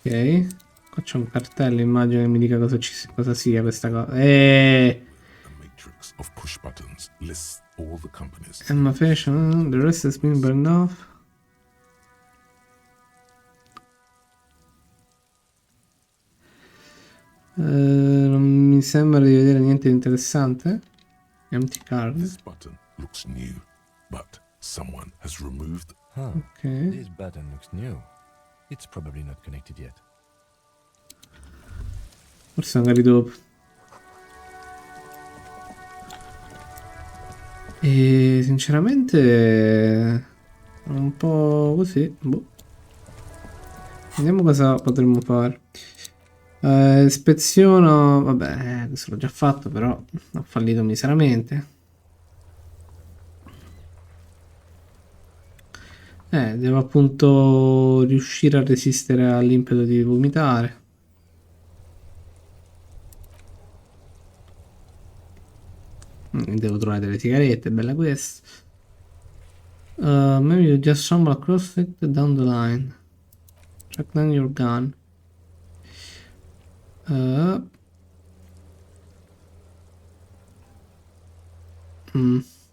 Ok. Qua c'è un cartello, immagino che mi dica cosa sia questa cosa. Matrix of push buttons lists all the companies. Emma Fashion, the rest has been burned off. Non mi sembra di vedere niente di interessante. Empty card. This button looks new, but someone has removed. Ok. This button looks new. It's probably not connected yet. Forse magari dopo. E sinceramente un po' così. Boh. Vediamo cosa potremmo fare. Ispeziono. Vabbè, questo l'ho già fatto, però ho fallito miseramente. Devo appunto riuscire a resistere all'impeto di vomitare. Devo trovare delle sigarette, bella questa. Maybe you just stumble across it down the line. Track down your gun.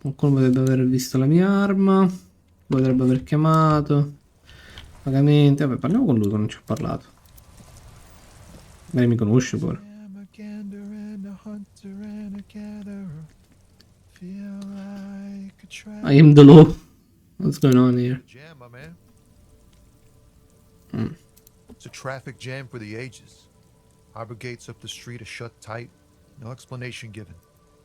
Qualcuno potrebbe aver visto la mia arma. Potrebbe aver chiamato. Vagamente. Vabbè, parliamo con lui che non ci ho parlato. Lei mi conosce pure. I am the law. What's going on here? Jam, my man. It's a traffic jam for the ages. Harbor gates up the street are shut tight. No explanation given.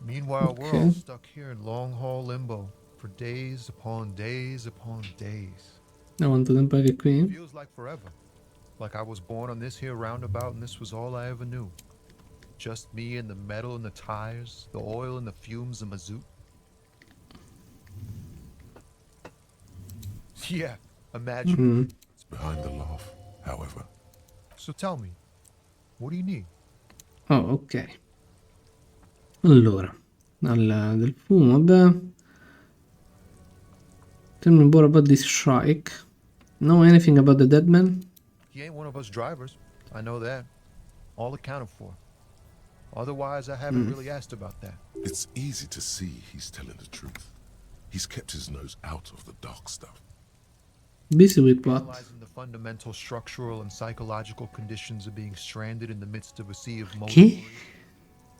Meanwhile, we're all stuck here in long haul limbo for days upon days upon days. Da quanto tempo è che qui? Feels like forever. Like I was born on this here roundabout and this was all I ever knew. Just me and the metal and the tires, the oil and the fumes of mazout. Yeah, imagine. It's behind the laugh, however. So tell me, what do you need? Oh, ok. Allora, del fumo, vabbè. Tell me more about this strike. Know anything about the dead man? He ain't one of us drivers. I know that. All accounted for. Otherwise, I haven't really asked about that. It's easy to see he's telling the truth. He's kept his nose out of the dark stuff. Busy with what? Analyzing the fundamental structural and psychological conditions of being stranded in the midst of a sea of motion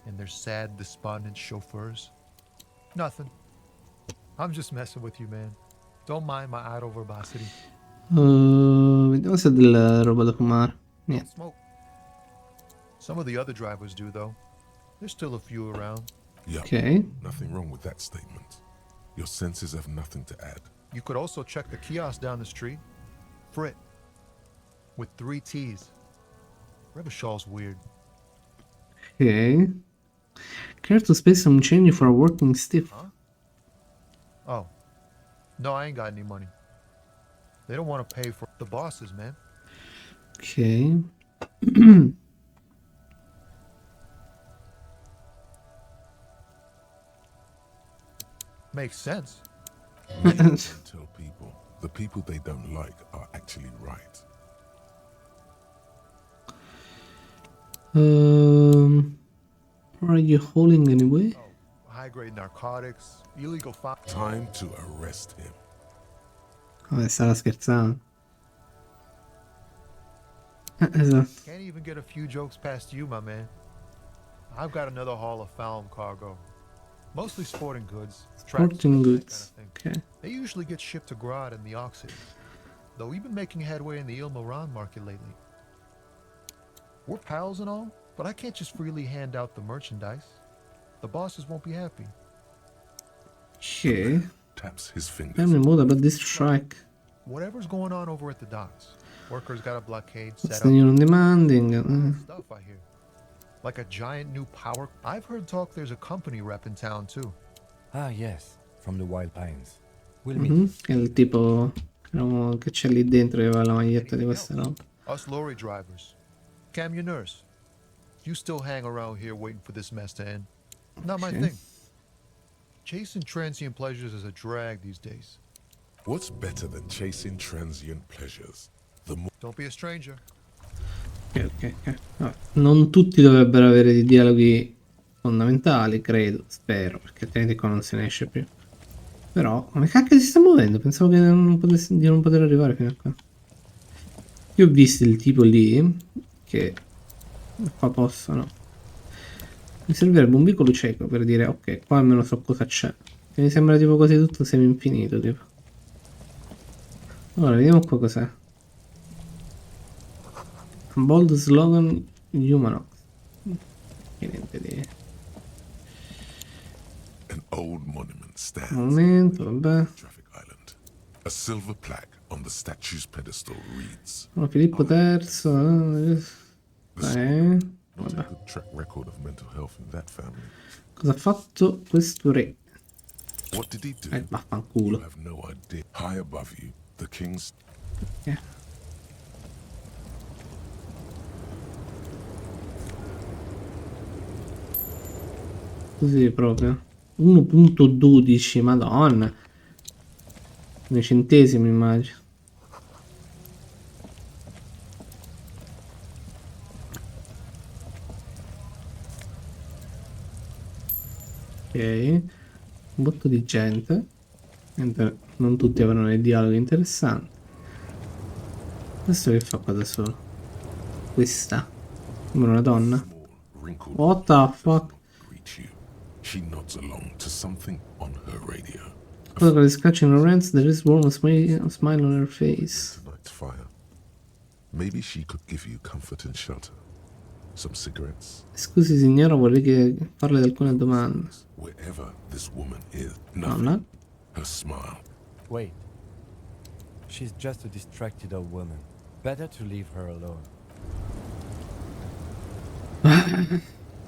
and their sad, despondent chauffeurs. Nothing. I'm just messing with you, man. Don't mind my idle verbosity. Vediamo se ha della roba da fumare. Niente. Smoke. Some of the other drivers do, though. There's still a few around. Yeah. Okay. Nothing wrong with that statement. Your senses have nothing to add. You could also check the kiosk down the street. Frit. With 3 T's. Revichol's weird. Okay. Care to spend some change for a working stiff? Huh? Oh. No, I ain't got any money. They don't want to pay for the bosses, man. Okay. Makes sense. Tell people the people they don't like are actually right. What are you holding anyway? Oh, high-grade narcotics, illegal Time to arrest him. Vabbè, stava scherzando. Esatto. Can't even get a few jokes past you, my man. I've got another haul of foul cargo. Mostly sporting goods. Sporting goods. Kind of Okay. They usually get shipped to Grad and the Oxid. Though we've been making headway in the Il Moran market lately. We're pals and all, But I can't just freely hand out the merchandise. The bosses won't be happy. The man taps his Tell fingers. me more about this strike. Whatever's going on over at the docks. Workers got a blockade What's set the up. new demanding? Stuff I hear. Like a giant new power. I've heard talk there's a company rep in town too. Ah, yes, from the Wild Pines. We'll meet. Che è il tipo che c'è lì dentro che aveva la maglietta di questa roba. Us lorry drivers. Cam, your nurse. You still hang around here waiting for this mess to end. Not my Okay. thing. Chasing transient pleasures is a drag these days. What's better than chasing transient pleasures? The more Don't be a stranger. Ok. Vabbè, non tutti dovrebbero avere dei dialoghi fondamentali, credo, spero, perché altrimenti qua non se ne esce più. Però, come cacchio si sta muovendo? Pensavo che di non poter arrivare fino a qua. Io ho visto il tipo lì, che qua posso, no? Mi servirebbe un vicolo cieco per dire, ok, qua almeno so cosa c'è. Che mi sembra tipo quasi tutto semi-infinito, tipo. Allora, vediamo qua cos'è. Bold slogan Humanox. Che niente di... an old monument stands Momento, vabbè. Traffic Island. A silver plaque on the statue's pedestal reads, Oh, Filippo III. not Vabbè. a good track record of mental health in that family. Cosa ha fatto questo re? What did he do? Vaffanculo. You have no idea. High above you, the king's Così proprio. 1.12, madonna. Nei centesimi immagino. Ok. Un botto di gente. Mentre non tutti avranno dei dialoghi interessanti. Questo che fa qua da solo? Questa. Sembra una donna. wrinkled What the fuck? greet you. She nods along to something on her radio. Look at the scratching her hands, there is warm smile on her face. Tonight's fire. Maybe she could give you comfort and shelter. Some cigarettes. Scusi signora, vorrei che parli di alcune domande. Wherever this woman is, Nonna? nothing. Her smile. Wait. She's just a distracted old woman. Better to leave her alone.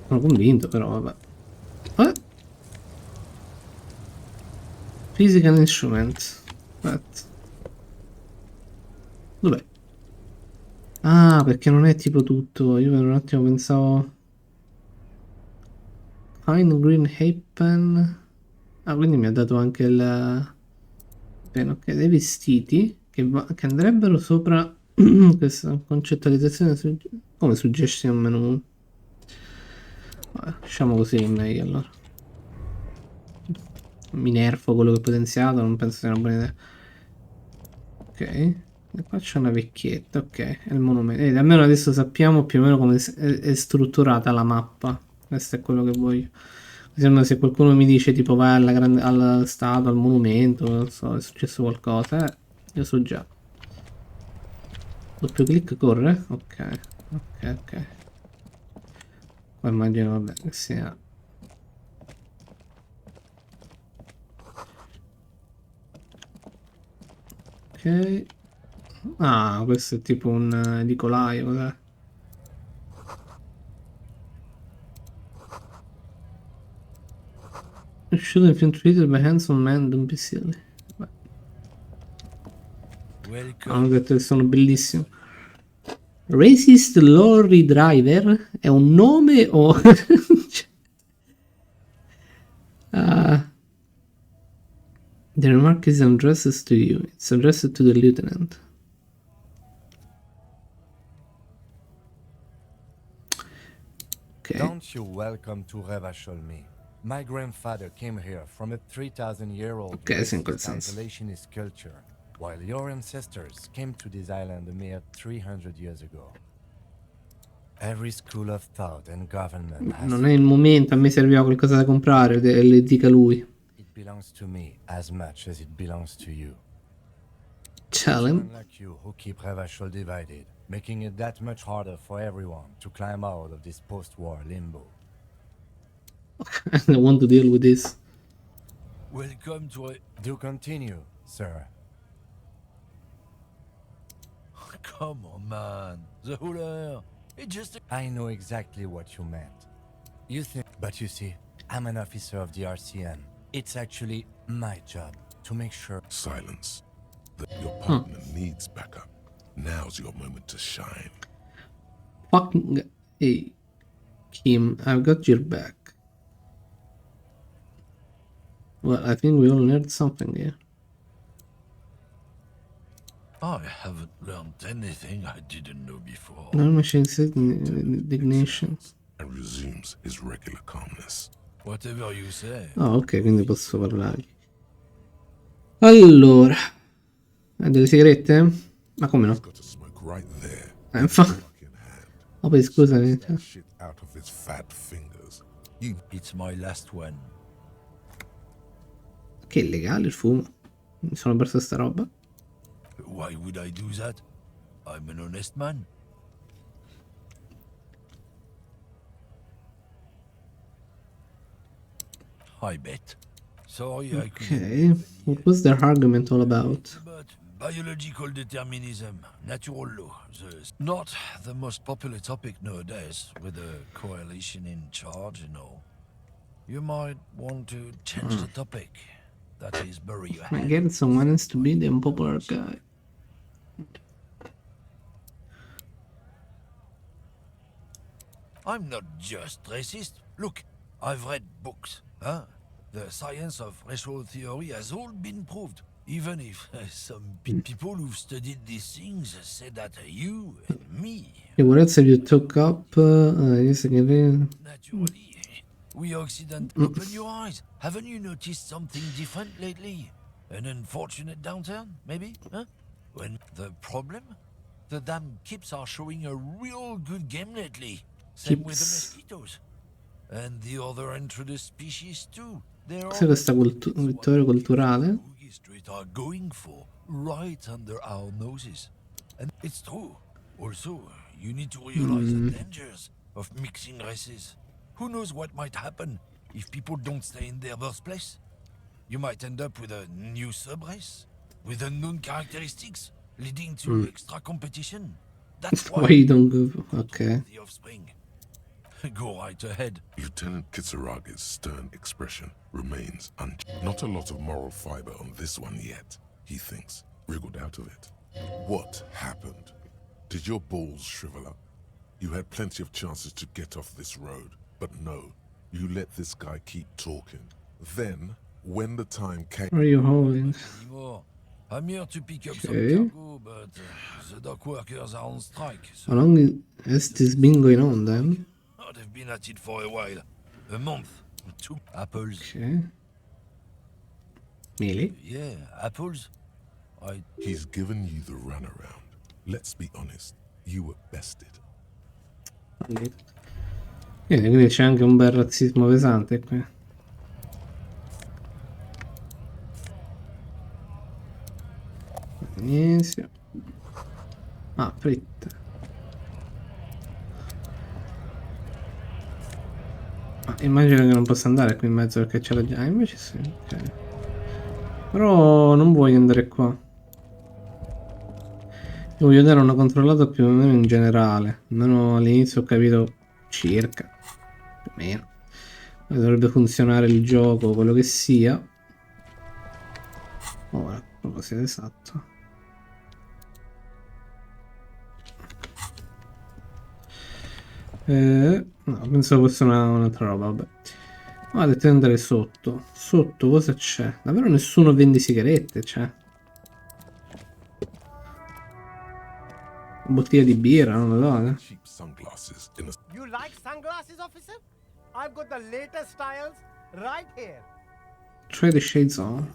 Sono convinto però, vabbè. Physical instrument. Aspetta. Dov'è? Ah, perché non è tipo tutto. Io per un attimo pensavo... Fine Green Happen. Ah, quindi mi ha dato anche il... Bene, ok, dei vestiti che andrebbero sopra questa concettualizzazione come suggestion menu. Vabbè, lasciamo così è meglio allora. Mi nerfo quello che ho potenziato, non penso sia una buona idea. Ok, e qua c'è una vecchietta, ok, è il monumento. Almeno adesso sappiamo più o meno come è strutturata la mappa. Questo è quello che voglio. Se qualcuno mi dice tipo vai alla statua, al monumento, non so, è successo qualcosa, io so già. Doppio clic corre? Ok. Qua immagino, vabbè, che sia... Ok. Ah, questo è tipo un edicolaio, cos'è? Should have been treated by handsome man, don't be silly. Hanno detto che sono bellissimo. Racist Lorry Driver è un nome o... The remark is addressed to you. It's addressed to the lieutenant. Okay. Don't you welcome to Revacholmi. My grandfather came here from a 3,000-year-old isolationist culture, while your ancestors came to this island a mere 300 years ago. Every school of thought and government has... Non è il momento, a me serviva qualcosa da comprare, le dica lui. It belongs to me as much as it belongs to you. Challenge. Someone like you who keep Revachol divided making it that much harder for everyone to climb out of this post-war limbo. I don't want to deal with this. Welcome to Do continue, sir. Come on, man. The hooler. It just... I know exactly what you meant. You think... But you see, I'm an officer of the RCM. It's actually my job to make sure... Silence. Your partner needs backup. Now's your moment to shine. Fucking... Hey, Kim, I've got your back. Well, I think we all learned something here. I haven't learned anything I didn't know before. No machine said indignation. And resumes his regular calmness. Whatever you say. Ah, ok, quindi posso parlargli. Allora, delle sigarette? Ma come no? Oh, poi scusami. It's my last one. Che è illegale il fumo. Mi sono perso sta roba. Why would I do that? I'm an honest man. I bet. Sorry, I couldn't. Okay, what was their argument all about? But biological determinism, natural law, not the most popular topic nowadays with the coalition in charge, you know. You might want to change the topic. That is, bury your head. I get someone else to be the unpopular guy. I'm not just racist. Look, I've read books. Huh? The science of racial theory has all been proved. Even if some people who've studied these things say that you and me... Yeah, what else have you took up? Yes, again. Naturally, we Occident, open your eyes. Haven't you noticed something different lately? An unfortunate downturn, maybe? Huh? When the problem? The damn kips are showing a real good game lately. Same with the mosquitoes. And the other introduced species too. Cos'è questa vittoria culturale? Street are going for right under our noses. And it's true. Also, you need to realize the dangers of mixing races. Who knows what might happen if people don't stay in their birthplace? You might end up with a new subrace, with unknown characteristics, leading to extra competition. That's why you don't go. Okay. The offspring. Go right ahead. Lieutenant Kitsuragi's stern expression remains unchanged. Not a lot of moral fiber on this one yet, he thinks, wriggled out of it. What happened? Did your balls shrivel up? You had plenty of chances to get off this road, but no, you let this guy keep talking. Then, when the time came... What are you holding? I'm here to pick up some cargo, but the dock workers are on strike. So how long has this been going on then? Oh, they've been at it for a while. A month. 2 apples. Okay. Really? Yeah, apples. He's given you the runaround. Let's be honest, you were bested. Quindi c'è anche un bel razzismo pesante qui. Inizio. Ah, fritta. Immagino che non possa andare qui in mezzo perché c'è la... Ah, invece sì, ok. Però non voglio andare qua. Io voglio dare una controllata più o meno in generale. Almeno all'inizio ho capito circa. Più o meno. Come dovrebbe funzionare il gioco, quello che sia. Ora, proprio sia esatto. No, pensavo fosse un'altra roba, vabbè. Ha detto di andare sotto. Sotto cosa c'è? Davvero nessuno vende sigarette, c'è? Bottiglia di birra, non lo so, You like sunglasses, officer? I've got the latest styles right here. Try the shades on.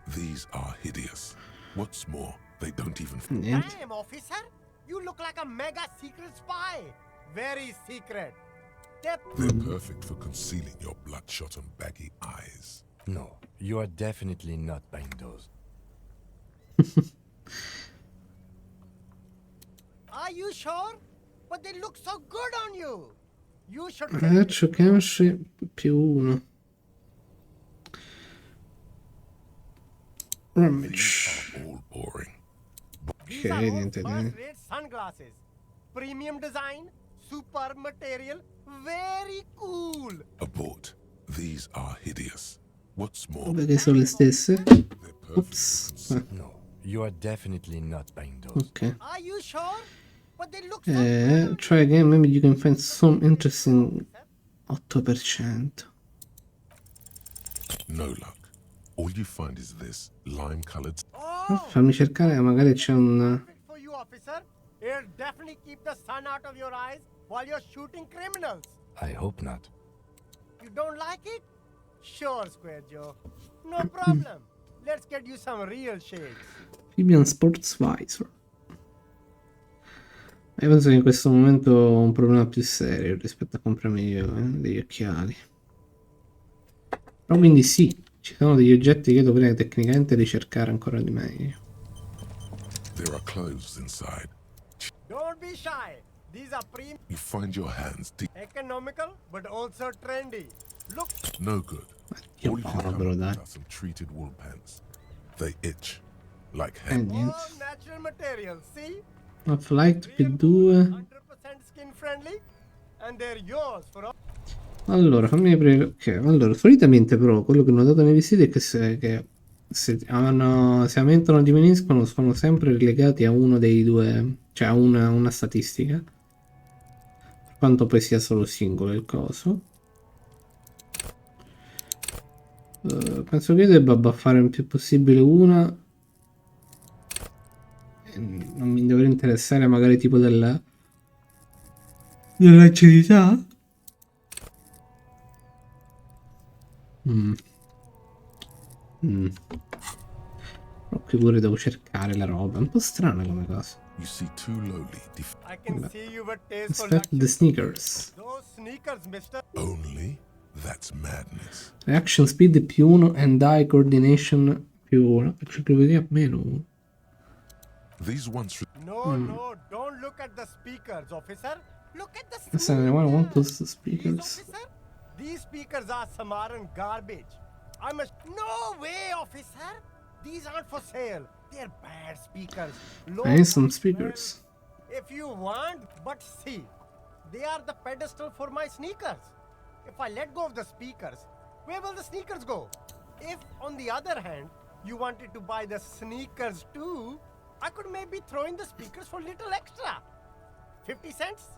These are hideous. What's more, they don't even... Damn, officer! You look like a mega secret spy. Very secret. They're perfect for concealing your bloodshot and baggy eyes. No, you are definitely not buying those. I Are you sure? But they look so good on you. You should Ragazzo cash più 1. Ramage. All boring. These are all first-rate sunglasses. Premium design, super material, very cool. Abort. These are hideous. What's more, Vabbè che sono le stesse. Ops. No, you are definitely not buying those. Ok. Are you sure? But they look Try again, maybe you can find some interesting 8%. no luck. All you find is this lime-colored. Fammi cercare, magari c'è un... for you, officer. It'll definitely keep the sun out of your eyes while you're shooting criminals. I hope not. You don't like it? Sure, Square Joe. No problem. Let's get you some real shades. Fabian Sports Visor. Io penso che in questo momento ho un problema più serio rispetto a comprarmi io, degli occhiali. Però quindi sì, ci sono degli oggetti che dovrei tecnicamente ricercare ancora di meglio. There are clothes inside. Don't be shy. These are premium, You find your hands deep. economical, but also trendy. Look. No good. Io All you can povero, come dai. with are some treated wool pants. They itch like Niente. All natural materials, see? Flight P2. 100% skin friendly, and they're yours for all. Allora, fammi aprire. Ok, allora, solitamente però quello che ho notato nei vestiti è che se aumentano o diminuiscono sono sempre relegati a uno dei due, cioè a una statistica. Per quanto poi sia solo singolo il coso. Penso che io debba buffare il più possibile una. E non mi dovrei interessare magari tipo dell'acidità. Però qui pure devo cercare la roba. È un po' strana come cosa. You see two lowly I can see you were taste for Inspect the sneakers. those sneakers, mister. only. That's madness. Reaction speed più 1 and eye coordination più 1. Accessibilità meno 1. These ones. No, no, don't look at the speakers, officer. Look at the Does anyone want those speakers? officer. These speakers are Samaran garbage. I must. No way, officer. These aren't for sale. They're bad speakers. I need some speakers. If you want, but see, they are the pedestal for my sneakers. If I let go of the speakers, where will the sneakers go? If, on the other hand, you wanted to buy the sneakers too, I could maybe throw in the speakers for little extra. 50 cents?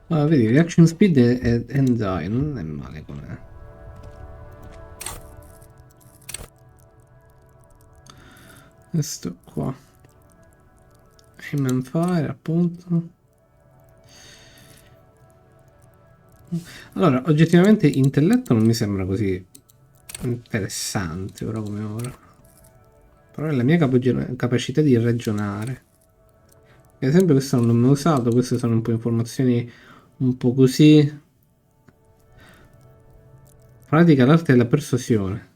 Ah, vedi, reaction speed and eye non è male com'è. Questo qua. Aim and fire, appunto. Allora, oggettivamente intelletto non mi sembra così interessante ora come ora. Però è la mia capacità di ragionare. Ad esempio questo non l'ho mai usato, queste sono un po' informazioni un po' così. Pratica l'arte della persuasione.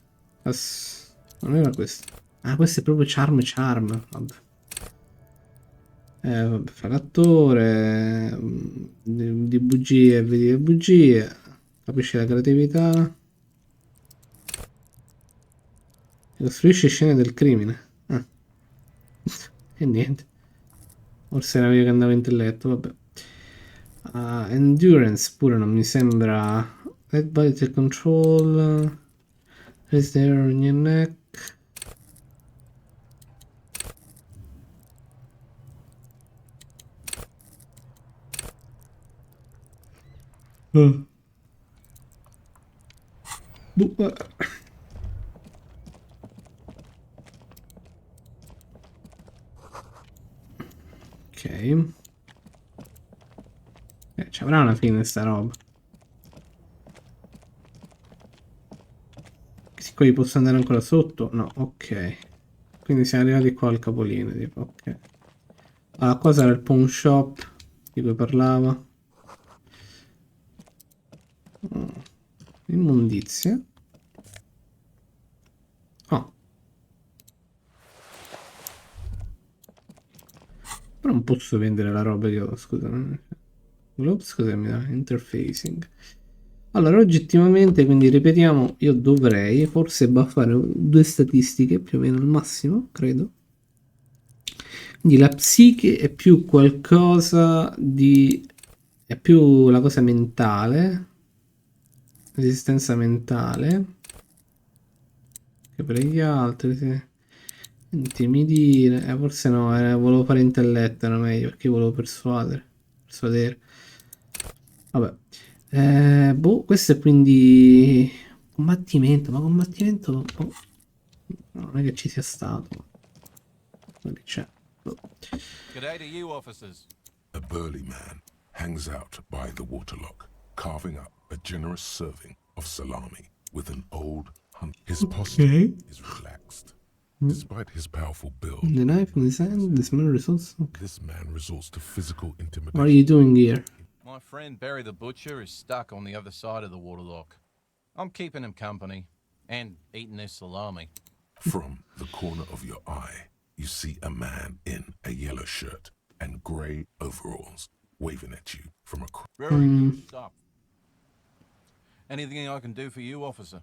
Non era questo. Ah, questo è proprio charm. Vabbè. Vabbè, fa l'attore. Di bugie, vedi le bugie. Capisci la creatività. Costruisce scene del crimine. Ah. E niente. Forse era meglio che andava intelletto, vabbè. Endurance pure non mi sembra. Let body take control. Is there on your neck? Ok. Ci avrà una fine sta roba. Qui posso andare ancora sotto? No, ok. Quindi siamo arrivati qua al capolinea, tipo, ok. Allora, qua sarà il pawn shop di cui parlava. Immondizie. Oh. Però non posso vendere la roba che ho, scusami. Scusami, interfacing. Allora, oggettivamente, quindi ripetiamo, io dovrei forse buffare 2 statistiche più o meno al massimo, credo. Quindi la psiche è più qualcosa di... è più la cosa mentale, resistenza mentale, che per gli altri, sì. Intimidire, forse no, volevo fare intelletto, era meglio, perché volevo persuadere. Vabbè. Boh, questo è quindi... combattimento, ma combattimento... oh, non è che ci sia stato. Che c'è? Boh. Good day to you, officers. A burly man hangs out by the waterlock, carving up a generous serving of salami with an old hunt. His posture is relaxed. Despite his powerful build, The knife in his hand, this man resorts... this man resorts to physical intimidation. What are you doing here? My friend Barry the Butcher is stuck on the other side of the waterlock. I'm keeping him company and eating this salami. From the corner of your eye, you see a man in a yellow shirt and grey overalls waving at you from across. Very good stuff. Anything I can do for you, officer?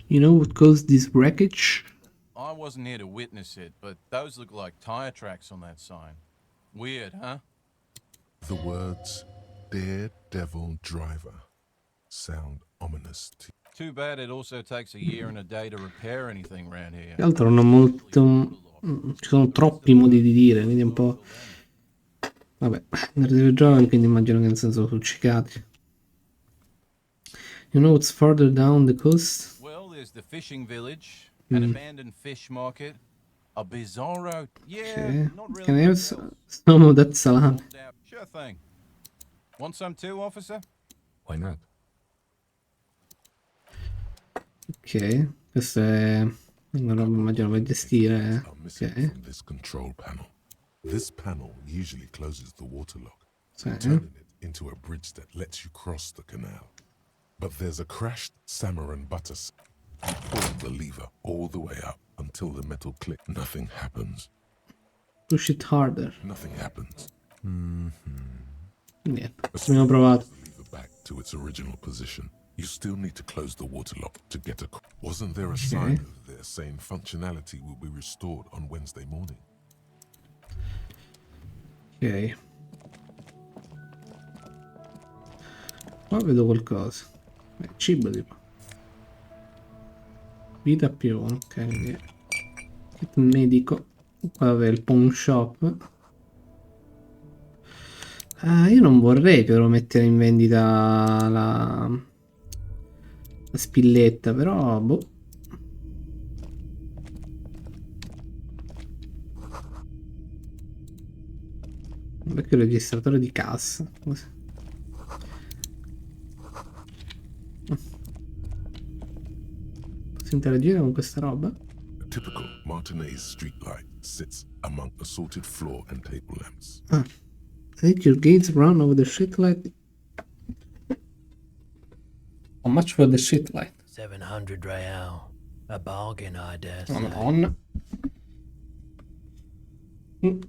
You know what caused this wreckage? I wasn't here to witness it, but those look like tire tracks on that sign. Weird, huh? The words Daredevil Driver sound ominous to Too bad it also takes a year and a day to repair anything around here. Tra l'altro non ho molto... ci sono troppi modi di dire, quindi è un po'... Vabbè, Daredevil Driver, quindi immagino che nel senso succicati. You know what's further down the coast? Well, there's the fishing village, an abandoned fish market, a bizarro... Yeah, Okay. not really. Can I have some of that salami? Sure thing. Want some too, officer? Why not? Ok, questo è una roba immagino per gestire. Missing Ok. from this control panel. This panel usually closes the waterlock, Sì. turning it into a bridge that lets you cross the canal. But there's a crashed salmon butter. You pull the lever all the way up until the metal clicks. Nothing happens. Push it harder. Nothing happens. Niente, abbiamo provato. The lever back to its original position. You still need to close the waterlock to get a... Wasn't there a sign over there saying functionality will be restored on Wednesday morning? Ok. Qua vedo qualcosa. Cibo tipo. Vita più, ok. Quindi... kit medico. Qua aveva il pawn shop. Io non vorrei però mettere in vendita la spilletta, però boh. Un vecchio registratore di cassa. Così. Posso interagire con questa roba? A typical Martinez streetlight sits among assorted floor and table lamps. Let your gates run over the streetlight. How much for the streetlight? 700 real. A bargain, I dare say. Madonna. We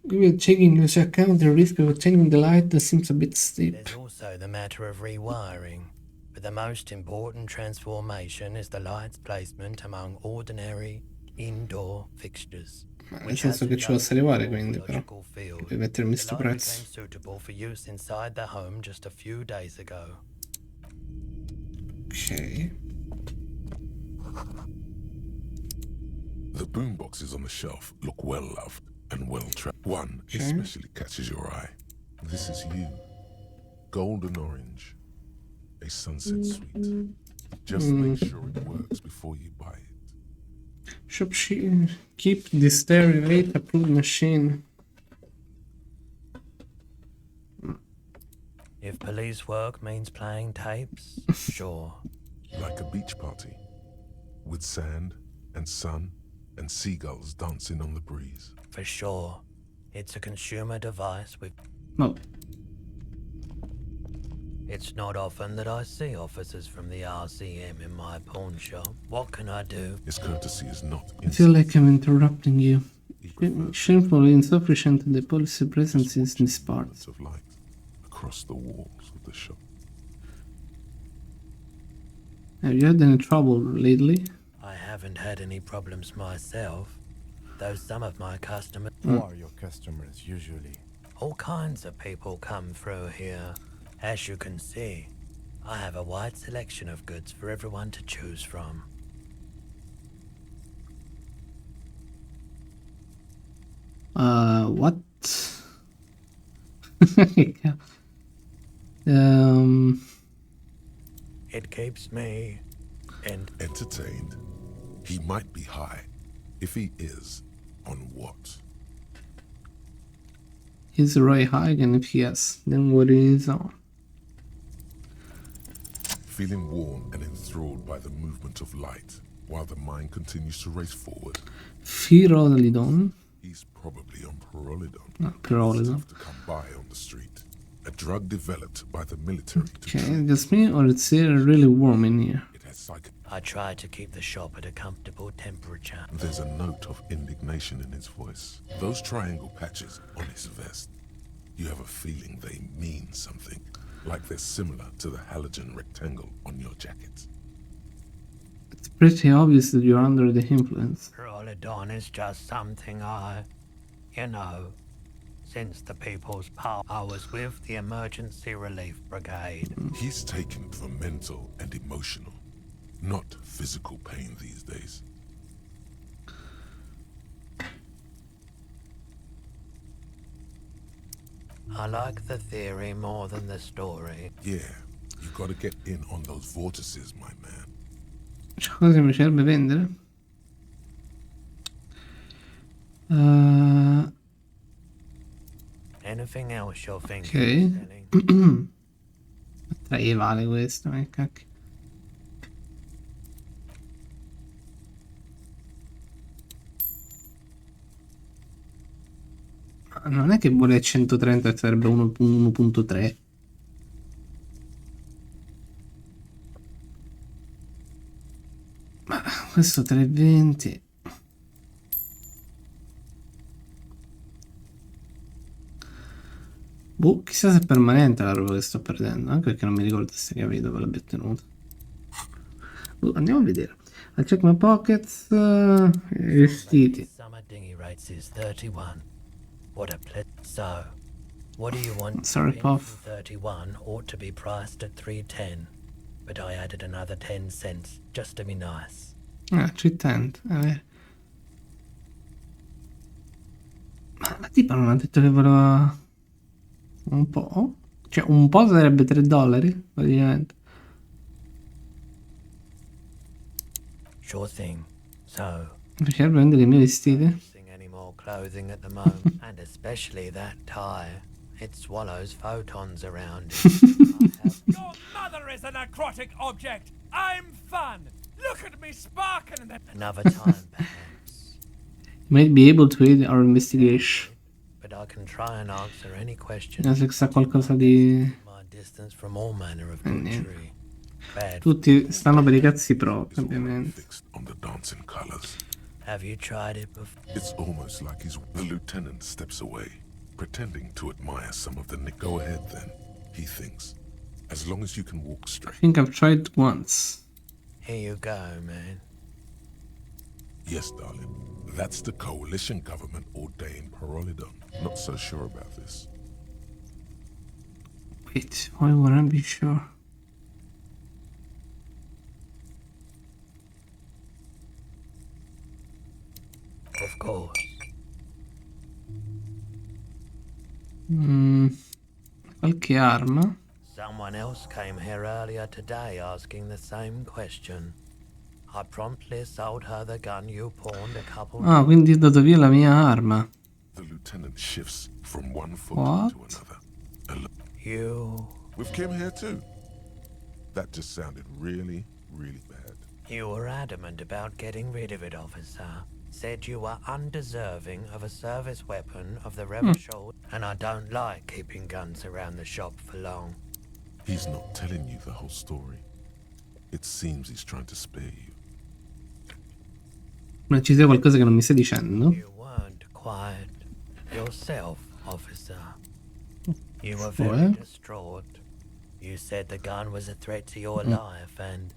will take into account the risk of changing the light. That seems a bit steep. There's also the matter of rewiring. But the most important transformation is the light's placement among ordinary indoor fixtures. Nel senso che ci possa arrivare, quindi però devi mettermi sto prezzo. Suitable for use inside the home just a few days ago. Ok. The boomboxes on the shelf look well loved and well trapped. One Okay. especially catches your eye. This is you. Golden orange. A sunset suite. Just make sure it works before you buy it. Shop keep this derivate approved machine. If police work means playing tapes, sure. Like a beach party. With sand and sun and seagulls dancing on the breeze. For sure. It's a consumer device with... No. It's not often that I see officers from the RCM in my pawn shop. What can I do? His courtesy is not I feel like I'm interrupting you. Shamefully insufficient the policy presence in this part. Of light across the walls of the shop. Have you had any trouble lately? I haven't had any problems myself, though some of my customers... Who are your customers usually? All kinds of people come through here. As you can see, I have a wide selection of goods for everyone to choose from. What? It keeps me entertained. He might be high. If he is, on what? Is Roy high? And if yes, then what is on? Feeling warm and enthralled by the movement of light, while the mind continues to race forward. Pyrrolidon. He's probably on Pyrrolidon. Pyrrolidon. To come by on the street. A drug developed by the military. Okay, just me, or it's really warm in here. I try to keep the shop at a comfortable temperature. There's a note of indignation in his voice. Those triangle patches on his vest, you have a feeling they mean something. Like they're similar to the halogen rectangle on your jacket. It's pretty obvious that you're under the influence. Pyrrolidon is just something since the People's Power, I was with the Emergency Relief Brigade. He's taken for mental and emotional, not physical pain these days. I like the theory more than the story. Yeah, you gotta get in on those vortices, my man. Cosa mi piacerebbe vendere? Anything else you're thinking Ok. of selling? 3 vale questo, cacchio. Non è che vuole 130 e sarebbe 1.3. Ma questo 320. Boh, chissà se è permanente la roba che sto perdendo, anche perché non mi ricordo se capito ve l'abbia ottenuto. Andiamo a vedere. I check my pockets. Vestiti. Summer dinghy rates is 31. What a so, what do you want? Sorry, Puff. 31 ought to be priced at 310, but I added another 10 cents just to be nice. Ah, Città. Ma la tipa non ha detto che voleva un po'? Cioè un po' sarebbe $3 praticamente. Sure thing. So, mi piacerebbe vendere i miei vestiti. any more clothing at the moment, and especially that tie. It swallows photons around it. Your mother is a necrotic object. I'm fun. Look at me sparking in the... Another time, perhaps. You might be able to aid our investigation. But I can try and answer any question. Se sa qualcosa di... My distance from all manner of butchery. Tutti stanno per i cazzi propri, ovviamente. On the dancing colors. Have you tried it before? It's almost like the lieutenant steps away, pretending to admire some of the Go ahead then, he thinks. As long as you can walk straight. I think I've tried once. Here you go, man. Yes, darling. That's the coalition government ordained Pyrrolidon. Not so sure about this. Wait, why would I be sure? Of course. Qualche arma. Someone else came here earlier today asking the same question. I promptly sold her the gun you pawned a couple. Ah, quindi ho dato via la mia arma. The lieutenant shifts from one foot to another. With Kim here too. That just sounded really, really bad. You were adamant about getting rid of it, officer. Said you were undeserving of a service weapon of the Revachol, and I don't like keeping guns around the shop for long. He's not telling you the whole story. It seems he's trying to spare you. Ma ci sia qualcosa che non mi stai dicendo? You weren't quiet yourself, officer. You were very distraught. You said the gun was a threat to your life, and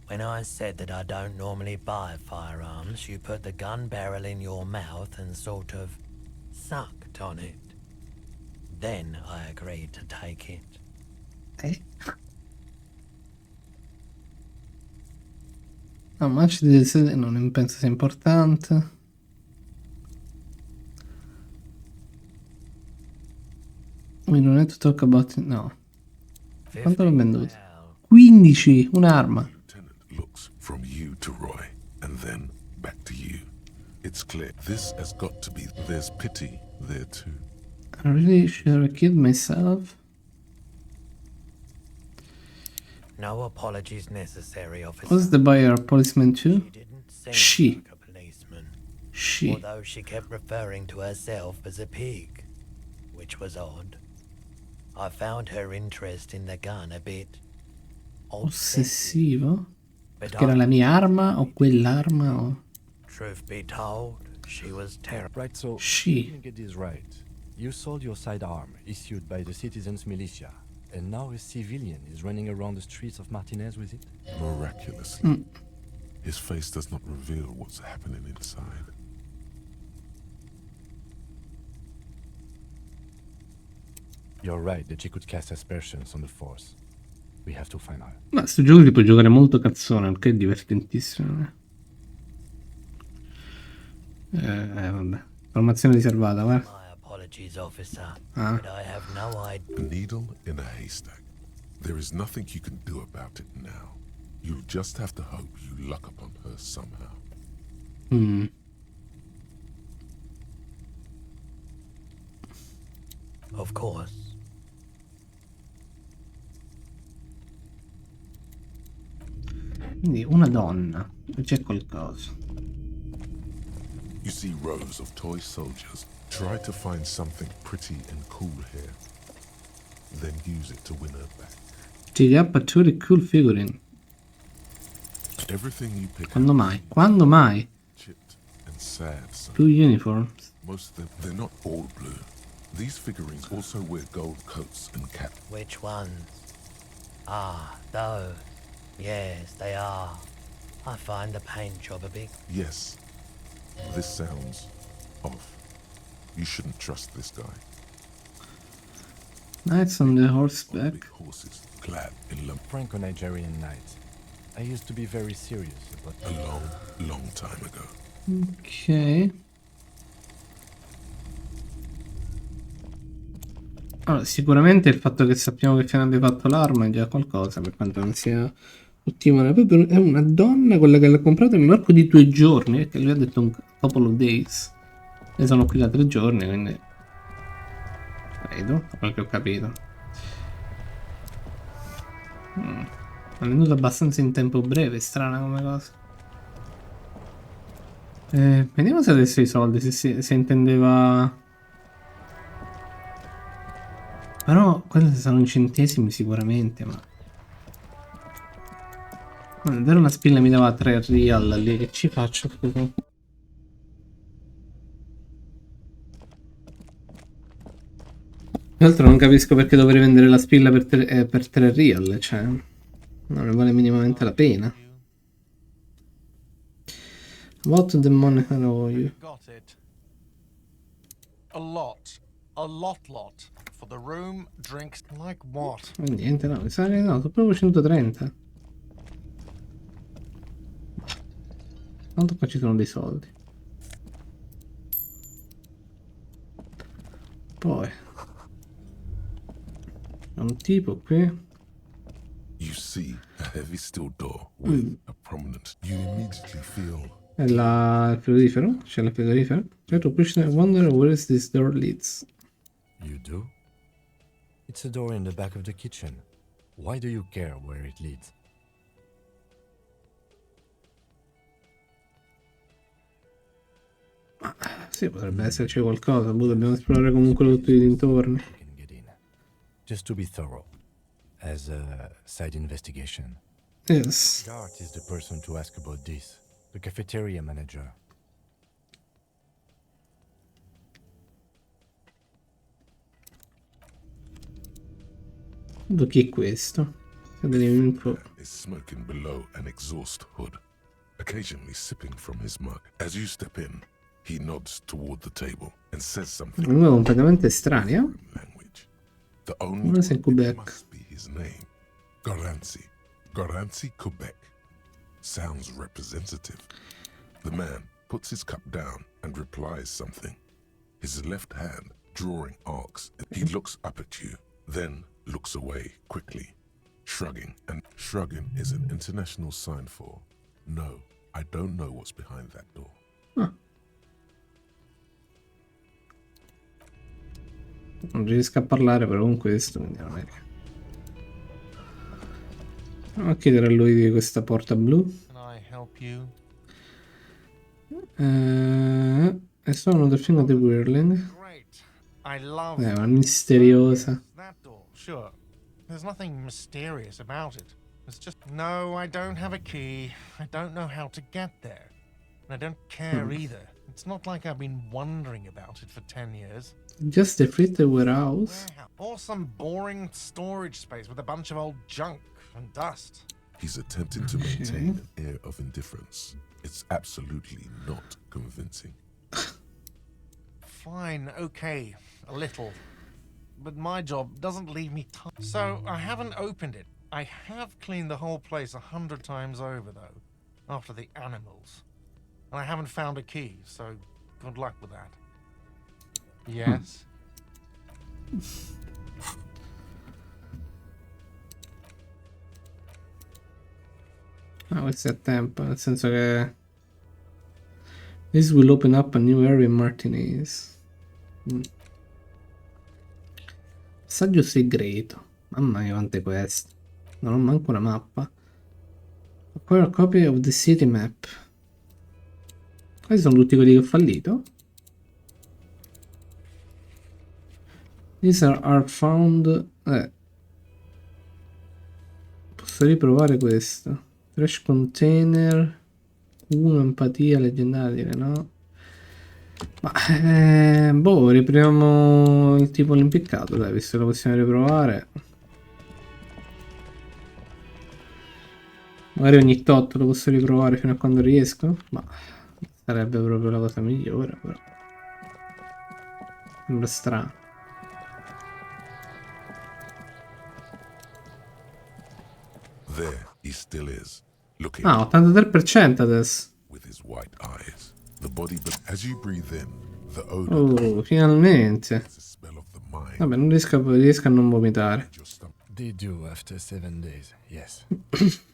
when I said that I don't normally buy firearms, you put the gun barrel in your mouth and sort of sucked on it. Then I agreed to take it. No, match di non penso sia importante. We don't have to talk about it. No. Quanto l'ho venduto? 15, un'arma. Looks from you to Roy, and then back to you. It's clear this has got to be. There's pity there too. I really should have killed myself. No apologies necessary, officer. Was the buyer a policeman too? She. Like a policeman. She. Although she kept referring to herself as a pig, which was odd. I found her interest in the gun a bit ossessivo? Perché era la mia arma o quell'arma o... Truth be told, she was terrible. Right, so She. let me get this right. You sold your sidearm, issued by the citizens' militia, and now a civilian is running around the streets of Martinez with it? Miraculously. His face does not reveal what's happening inside. You're right that she could cast aspersions on the force. We have to find her. Ma sto gioco ti puoi giocare molto cazzone, perché è divertentissimo. Vabbè. Informazione riservata, guarda. Apologies, officer, Ah. but I have no idea. A needle in a haystack. There is nothing you can do about it now. You'll just have to hope you luck upon her somehow. Of course. Quindi una donna, c'è qualcosa. You see rows of toy soldiers. Try to find something pretty and cool here. Then use it to win her back. Dig up a truly cool figurine. Everything you pick Quando mai? Quando mai? chipped and sad. So Blue uniforms. most of them, they're not all blue. These figurines also wear gold coats and caps. Which ones? Ah, those. Yes, they are. I find the paint job a bit. Yes, this sounds off. You shouldn't trust this guy. Knights on the horseback. Big horses, clad in lump. Franco-Nigerian knight. I used to be very serious about A long, long time ago. Ok. Allora, sicuramente il fatto che sappiamo che fine abbia fatto l'arma è già qualcosa, per quanto non sia ottimale. Poi è una donna quella che l'ha comprata nell'arco di 2 giorni, perché lui ha detto un couple of days. Ne sono qui da 3 giorni, quindi... credo, da quel che ho capito. È venuto abbastanza in tempo breve, strana come cosa. Vediamo se adesso i soldi, se intendeva... Però quelli sono in centesimi sicuramente, ma... Davvero una spilla mi dava 3 real lì, che ci faccio? Scusa. Tra l'altro non capisco perché dovrei vendere la spilla per 3 real, cioè... non ne vale minimamente la pena. What the money are you? Got it. A lot. A lot. For the room, drinks, like what? Niente, no, mi sa che no, sono proprio 130. Tanto qua ci sono dei soldi. Poi c'è un tipo qui. You see a heavy steel door with a prominent. You immediately feel. È il frigorifero? C'è il frigorifero? Try to push the wonder where is this door leads. You do? It's a door in the back of the kitchen. Why do you care where it leads? Sì, potrebbe esserci qualcosa, dobbiamo esplorare comunque tutti i dintorni. Just to be thorough, as a side investigation. Yes. Dart is the person to ask about this, the cafeteria manager. Chi è questo? Is smoking below an exhaust hood, occasionally sipping from his mug. As you step in, he nods toward the table and says something. Completamente estranea. The only Ora sei in Quebec. must be his name. Garanzi. Garanzi Quebec. Sounds representative. The man puts his cup down and replies something. His left hand drawing arcs. He looks up at you, then looks away quickly, shrugging. And shrugging is an international sign for, no, I don't know what's behind that door. Non riesco a parlare, però con questo andiamo meglio. Andiamo a chiedere a lui di questa porta blu. E sono the thing of the whirling. Una misteriosa. That door, sure. There's nothing mysterious about it. It's just, no, I don't have a key. I don't know how to get there. And I don't care either. It's not like I've been wondering about it for 10 years. Just a fritted warehouse. Or some boring storage space with a bunch of old junk and dust. He's attempting to maintain an air of indifference. It's absolutely not convincing. Fine, okay, a little. But my job doesn't leave me time. So I haven't opened it. I have cleaned the whole place 100 times over, though, after the animals. And I haven't found a key, so good luck with that. Yes? Questo è a tempo, nel senso che this will open up a new area in Martinez. Passaggio segreto. Mamma mia quante queste. Non ho manco una mappa. Acquire a copy of the city map. Questi sono tutti quelli che ho fallito. These are found. Posso riprovare questo. Trash container. 1 empatia leggendaria, no? Ma boh, riproviamo il tipo l'impiccato, dai, visto che lo possiamo riprovare. Magari ogni tot lo posso riprovare fino a quando riesco. Ma sarebbe proprio la cosa migliore, però. Sembra strano. There he still is, looking 83% adesso. with his white eyes. The body, but as you breathe in, the odor. Oh, finalmente. Vabbè, non riesco a non vomitare. They do after 7 days, yes.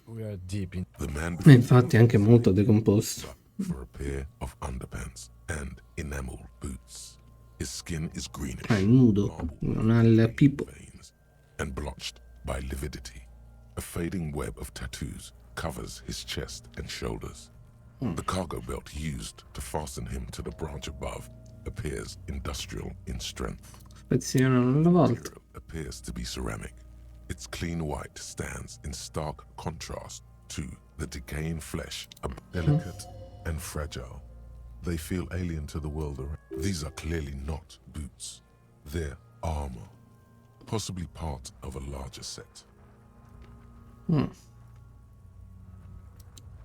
We are deep in. The man E infatti è anche molto decomposto. for a pair of underpants and enamel boots. His skin is greenish, È nudo, non ha il pipo. and blotched by lividity. A fading web of tattoos covers his chest and shoulders. The cargo belt used to fasten him to the branch above appears industrial in strength. Spezzino alla volta. Appears to be ceramic. Its clean white stands in stark contrast to the decaying flesh, delicate and fragile. They feel alien to the world around. These are clearly not boots. They're armor, possibly part of a larger set.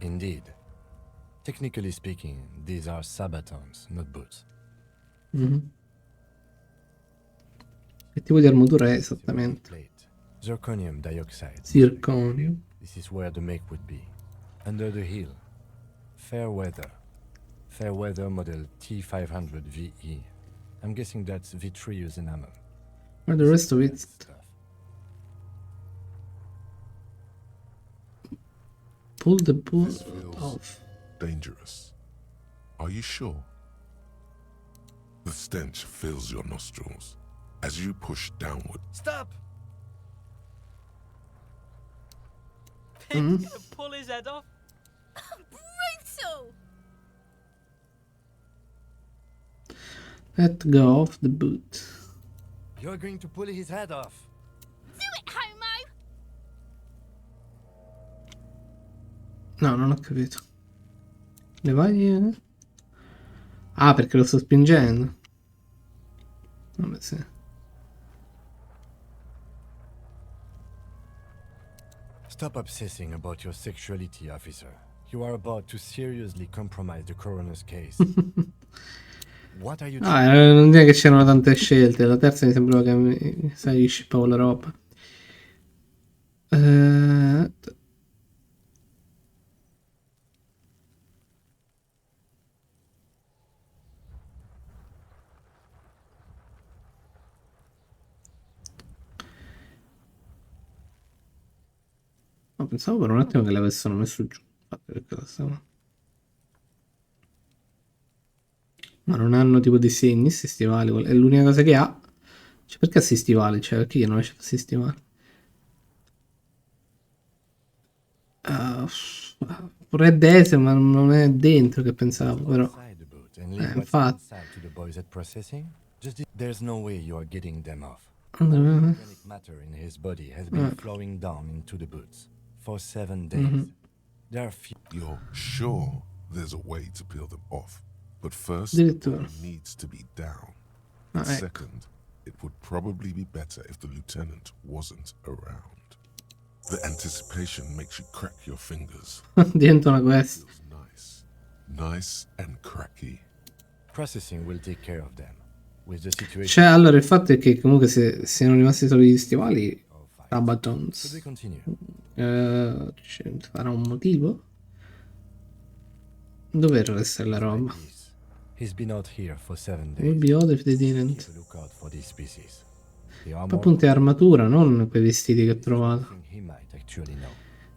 Indeed. Technically speaking, these are sabatons, not boots. Che tipo di armatura è esattamente? Zirconium dioxide. Zirconium. This is where the make would be. Under the hill. Fair weather. Fair weather model T500 VE. I'm guessing that's vitreous enamel. Where the rest of it? Pull the bull off. Dangerous. Are you sure? The stench fills your nostrils as you push downward. Stop! Mm-hmm. Pim's gonna pull his head off. Brutal! Let go of the boot. You're going to pull his head off. Do it, homo! No, non ho capito. Le vai? Ah, perché lo sto spingendo. Vabbè, sì. Stop obsessing about your sexuality, officer. You are about to seriously compromise the coroner's case. What are you non è che c'erano tante scelte. La terza mi sembrava che mi scippavo la roba. No, pensavo per un attimo che l'avessero messo giù. Ma non hanno tipo dei segni sti stivali. È l'unica cosa che ha. Cioè, perché sti stivali? Cioè, perché io non ho lasciato sti stivali? Red Desert, ma non è dentro che pensavo, però. Infatti. There's no way you are getting them off. Organic matter in his body has been flowing down into the boots for 7 days. There are few. You're sure there's a way to peel them off, but first Addirittura. it needs to be down. And second, it would probably be better if the lieutenant wasn't around. The anticipation makes you crack your fingers. Diventa una quest. Nice and cracky. Processing will take care of them. With the situation. Cioè, allora il fatto è che comunque se siano rimasti solo gli stivali, Rabatons. Sarà un motivo? Dove resta la roba? He's been out here for 7 days. Will be odd if they didn't. Look out for these species. Poi appunto è armatura, non quei vestiti che ho trovato.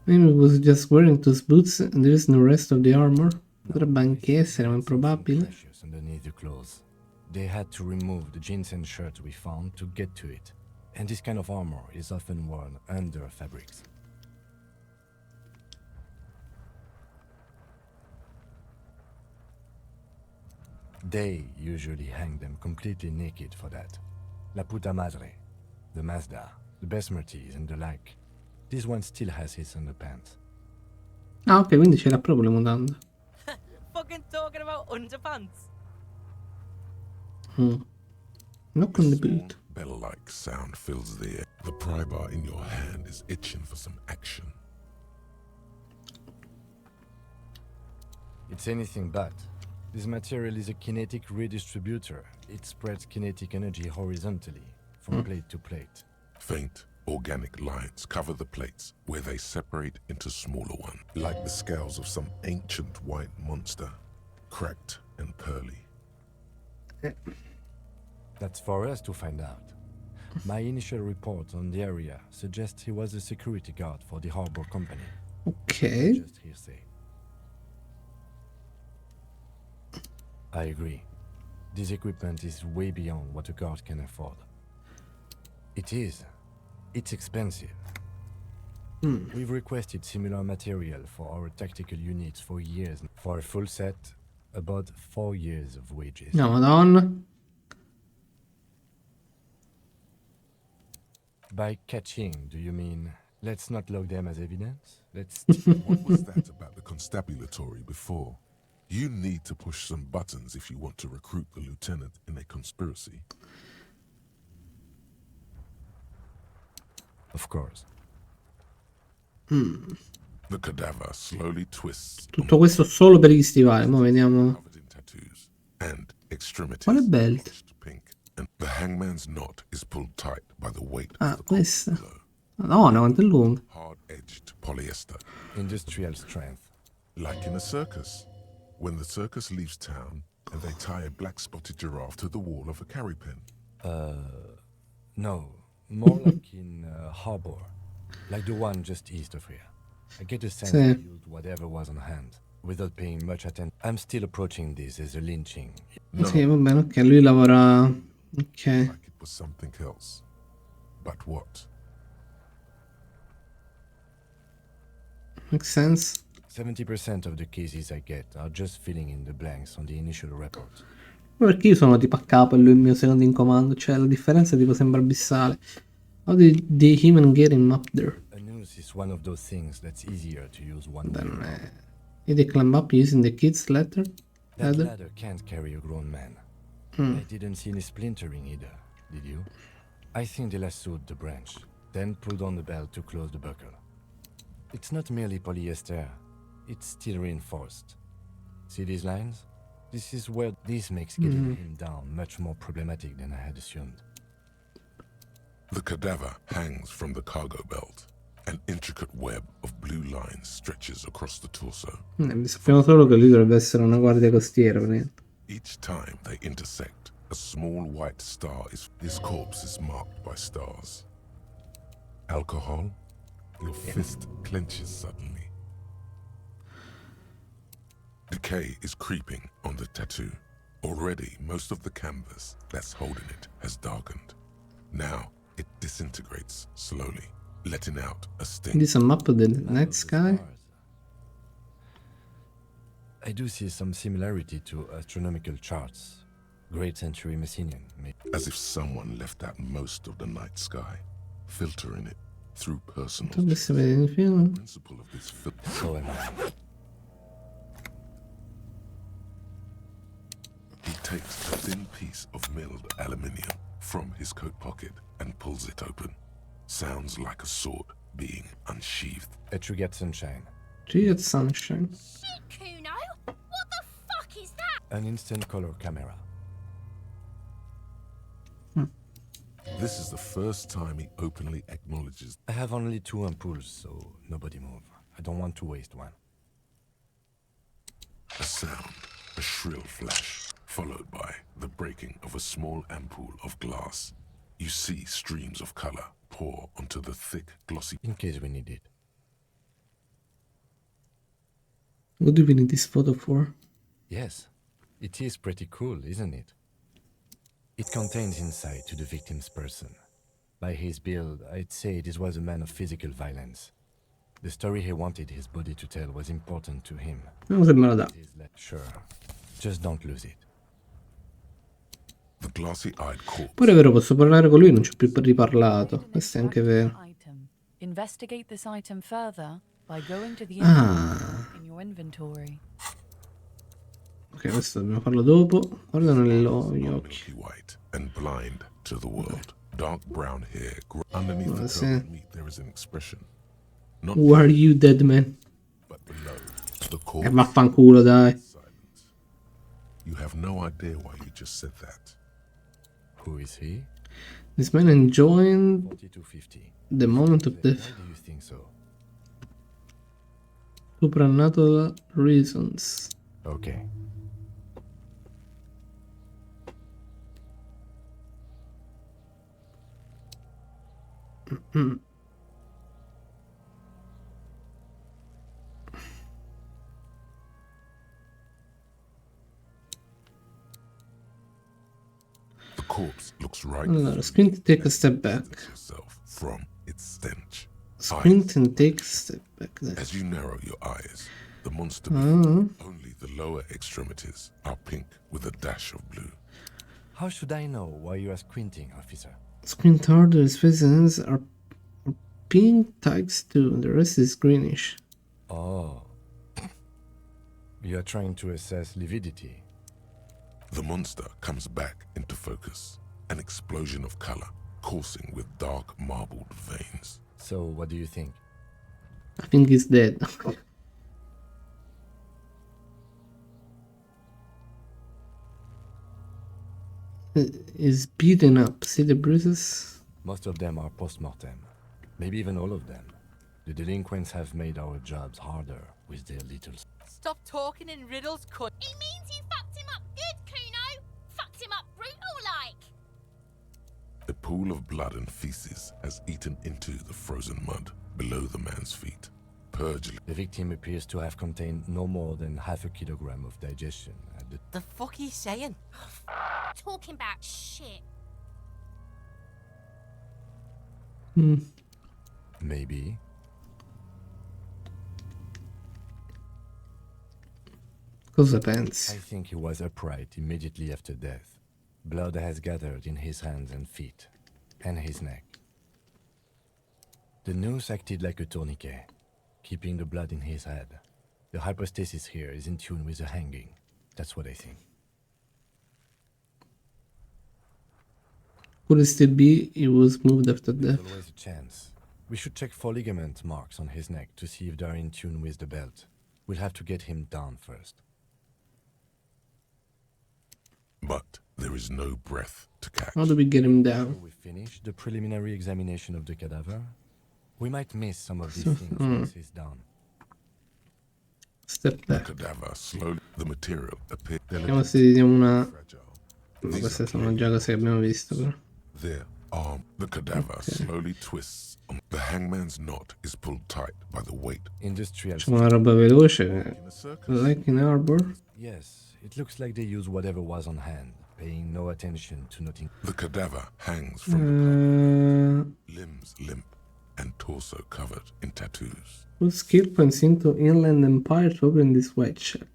Maybe he was just wearing those boots and there is no rest of the armor. Potrebbe anche essere, ma improbabile. They had to remove the jeans and shirts we found to get to it. And this kind of armor is often worn under fabrics. They usually hang them completely naked for that. La puta madre, the Mazda, the Besmerties and the like. This one still has his underpants. Ah, ok, quindi c'era proprio le mutande. Fucking talking about underpants. Knock on the boot. Bell-like sound fills the air. The pry bar in your hand is itching for some action. It's anything but. This material is a kinetic redistributor. It spreads kinetic energy horizontally, from plate to plate. Faint, organic lines cover the plates, where they separate into smaller ones, like the scales of some ancient white monster, cracked and pearly. That's for us to find out. My initial report on the area suggests he was a security guard for the harbor company. Ok. Just hearsay. I agree. This equipment is way beyond what a guard can afford. It is. It's expensive. We've requested similar material for our tactical units for years. For a full set, about 4 years of wages. No, madonna. By catching, do you mean let's not log them as evidence? Let's. What was that about the constabulary before? You need to push some buttons if you want to recruit the lieutenant in a conspiracy. Of course. The cadaver slowly twists. Tutto questo solo per gli stivali. Mo' vediamo. And extremities. Quale belt? Pink. And the hangman's knot is pulled tight by the weight Ah, of the questa. Madonna, quanto è lunga. hard-edged polyester. Industrial strength. Like in a circus. When the circus leaves town and they tie a black-spotted giraffe to the wall of a carry pen. No. More like in harbor. Like the one just east of here. I get a sense they used whatever was on hand, without paying much attention. I'm still approaching this as a lynching. No. Sì, va bene, ok, lui lavora. Ok. Like it was something else. But what? Makes sense. 70% of the cases I get are just filling in the blanks on the initial report. Perché io sono tipo a capo e lui è il mio secondo in comando, cioè la differenza tipo sembra abissale. How did they even get him up there? A noose is one of those things that's easier to use one Then, way. did they climb up using the kid's ladder? That ladder can't carry a grown man. I didn't see any splintering either, did you? I think they lassoed the branch, then pulled on the belt to close the buckle. It's not merely polyester. It's steel reinforced. See these lines? This is where this makes getting him down much more problematic than I had assumed. The cadaver hangs from the cargo belt. An intricate web of blue lines stretches across the torso. Sappiamo solo che lui dovrebbe essere una guardia costiera. Each time they intersect, a small white star is... His corpse is marked by stars. Alcohol? Your fist clenches suddenly. Decay is creeping on the tattoo. Already, most of the canvas that's holding it has darkened. Now, it disintegrates slowly, letting out a stench. This is a map of the night sky. I do see some similarity to astronomical charts. Great century Messinian, maybe. As if someone left out most of the night sky, filtering it through personal... Principle of this So am I. He takes a thin piece of milled aluminium from his coat pocket and pulls it open. Sounds like a sword being unsheathed. A Trigger Sunshine. Trigger Sunshine. Shit, Kuno! What the fuck is that? An instant color camera. This is the first time he openly acknowledges. I have only 2 ampoules, so nobody move. I don't want to waste one. A sound, a shrill flash, followed by the breaking of a small ampoule of glass. You see streams of color pour onto the thick, glossy... In case we need it. What do we need this photo for? Yes, it is pretty cool, isn't it? It contains insight to the victim's person. By his build, I'd say this was a man of physical violence. The story he wanted his body to tell was important to him. Sure, just don't lose it. The glossy-eyed corpse. Pure è vero, posso parlare con lui, non ci ho più riparlato. Questo è anche vero. Investigate this item further by going to the in your inventory. Ok, questo dobbiamo farlo dopo. Guardano negli occhi. White and blind to the world. Dark brown hair. Underneath the coat meat there is an expression. Not Who are you, dead man? But below the corpse. Vaffanculo, dai. You have no idea why you just said that. Who is he? This man enjoying 4250. the moment of death. Why do you think so? Supernatural reasons. Okay. The corpse looks right. Allora, squint and take a step back. From its stench. Squint and take a step back. As you narrow your eyes, the monster only the lower extremities are pink with a dash of blue. How should I know why you are squinting, officer? Squint harder, his faces are pink tags too, the rest is greenish. Oh. You are trying to assess lividity. The monster comes back into focus, an explosion of color, coursing with dark marbled veins. So, what do you think? I think he's dead. He's beaten up. See the bruises? Most of them are post-mortem. Maybe even all of them. The delinquents have made our jobs harder with their little... Stop talking in riddles, cunt. It means you fucked him up good, Kuno. Fucked him up brutal-like. A pool of blood and feces has eaten into the frozen mud below the man's feet. Purging. The victim appears to have contained no more than half a kilogram of digestion at the... The fuck are you saying? Talking about shit. Maybe. Cosa pensi? I think he was upright immediately after death. Blood has gathered in his hands and feet, and his neck. The noose acted like a tourniquet, keeping the blood in his head. The hypostasis here is in tune with the hanging. That's what I think. Could it still be he was moved after death? There's always a chance. We should check for ligament marks on his neck to see if they're in tune with the belt. We'll have to get him down first. But there is no breath to catch. How do we get him down? Before we finish the preliminary examination of the cadaver, we might miss some of these things once he's down. Step back. The cadaver slowly, the material appears. Vediamo se vediamo una... No, queste sono già cose che abbiamo visto però. Their arm, the cadaver slowly twists. The hangman's knot is pulled tight by the weight. Industrial. Facciamo una roba veloce. Like in Harbor. Yes, it looks like they use whatever was on hand, paying no attention to nothing. The cadaver hangs from the back, limbs limp and torso covered in tattoos. Full skill points into Inland Empire to open this white shack.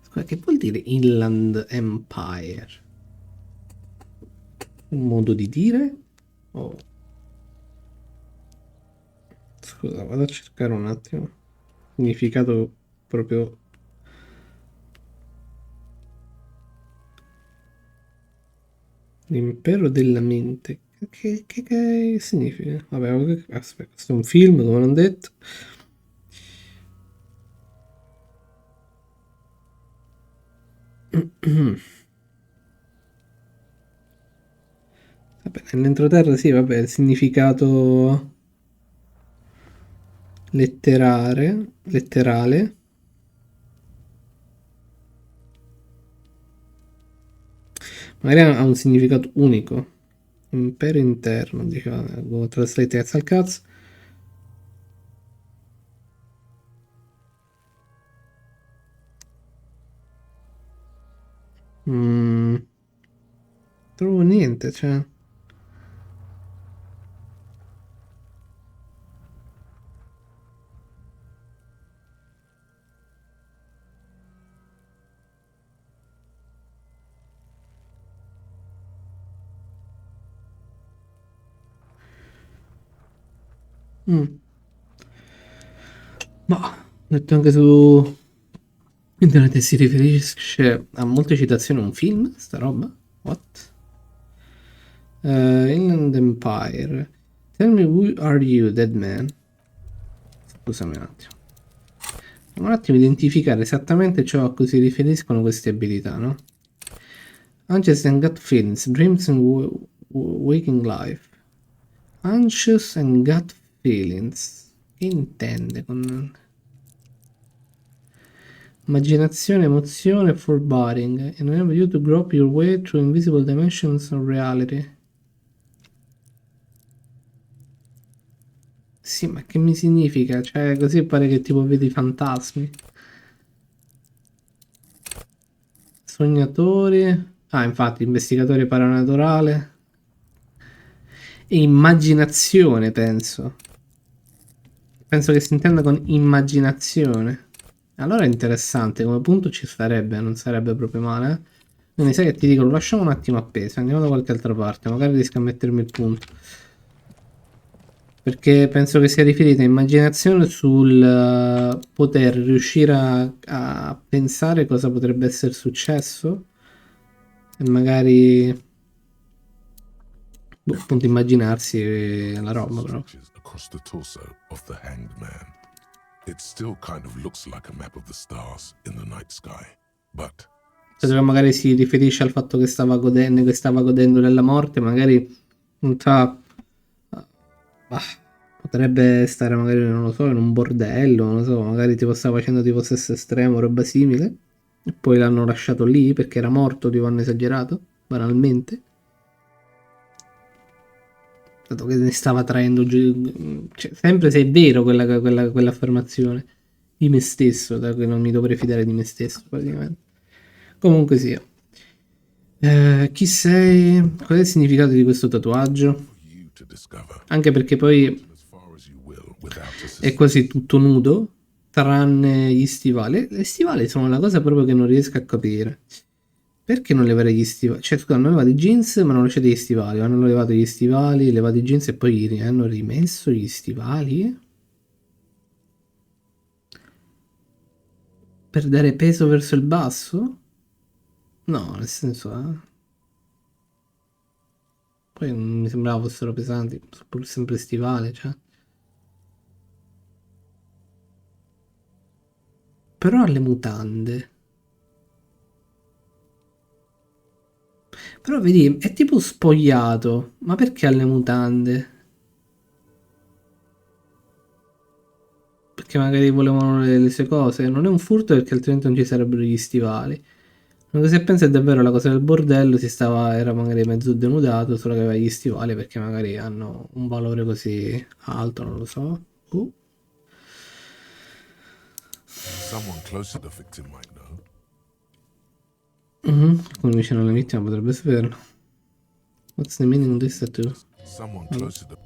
Scusa, che vuol dire Inland Empire? Un modo di dire? Oh. Scusa, vado a cercare un attimo. Significato proprio... L'impero della mente. Che significa? Vabbè, aspetta, questo è un film, come non detto. Vabbè, nell'entroterra sì, vabbè, il significato letterale. Magari ha un significato unico. Impero interno, diciamo, Google Translate cazzo al cazzo. Trovo niente, cioè. Ma ho detto anche su internet si riferisce a molte citazioni a un film, sta roba? What? Inland Empire. Tell me who are you, dead man? Scusami un attimo. Un attimo identificare esattamente ciò a cui si riferiscono queste abilità, no? Anxious and gut feelings, dreams and waking life. Anxious and gut feelings. Che intende con... Immaginazione, emozione, foreboding. Enable you to grope your way through invisible dimensions of reality. Sì, ma che mi significa? Cioè, così pare che tipo vedi fantasmi. Sognatori. Ah, infatti, investigatore paranaturale. E immaginazione, penso. Penso che si intenda con immaginazione. Allora è interessante, come punto ci starebbe, non sarebbe proprio male. Quindi sai che ti dico, lo lasciamo un attimo appeso, andiamo da qualche altra parte, magari riesco a mettermi il punto. Perché penso che sia riferita a immaginazione sul poter riuscire a pensare cosa potrebbe essere successo. E magari... boh, appunto immaginarsi la roba però. Across the torso of the hanged man. It still kind of looks like a map of the stars in the night sky, but Cioè, magari si riferisce al fatto che stava godendo della morte, magari non sa, potrebbe stare magari, non lo so, in un bordello, non lo so, magari tipo stava facendo tipo sesso estremo, roba simile, e poi l'hanno lasciato lì perché era morto, tipo hanno esagerato, banalmente. Dato che ne stava traendo giù, cioè, sempre se è vero quell'affermazione di me stesso, da cui non mi dovrei fidare di me stesso praticamente. Comunque sia. Chi sei? Qual è il significato di questo tatuaggio? Anche perché poi è quasi tutto nudo, tranne gli stivali. Le stivali sono la cosa proprio che non riesco a capire. Perché non levare gli stivali? Cioè, scusa, hanno levato i jeans ma non lasciate gli stivali. Hanno levato gli stivali, levato i jeans e poi hanno rimesso gli stivali? Per dare peso verso il basso? No, nel senso... Poi non mi sembrava fossero pesanti, sono pure sempre stivali, cioè. Però alle mutande. Però vedi, è tipo spogliato. Ma perché alle mutande? Perché magari volevano le sue cose. Non è un furto perché altrimenti non ci sarebbero gli stivali. Ma se pensi è davvero la cosa del bordello, era magari mezzo denudato, solo che aveva gli stivali perché magari hanno un valore così alto, non lo so. Someone close to the victim might know. Come vicino alla vittima potrebbe saperlo. What's the meaning of this tattoo? Someone close to the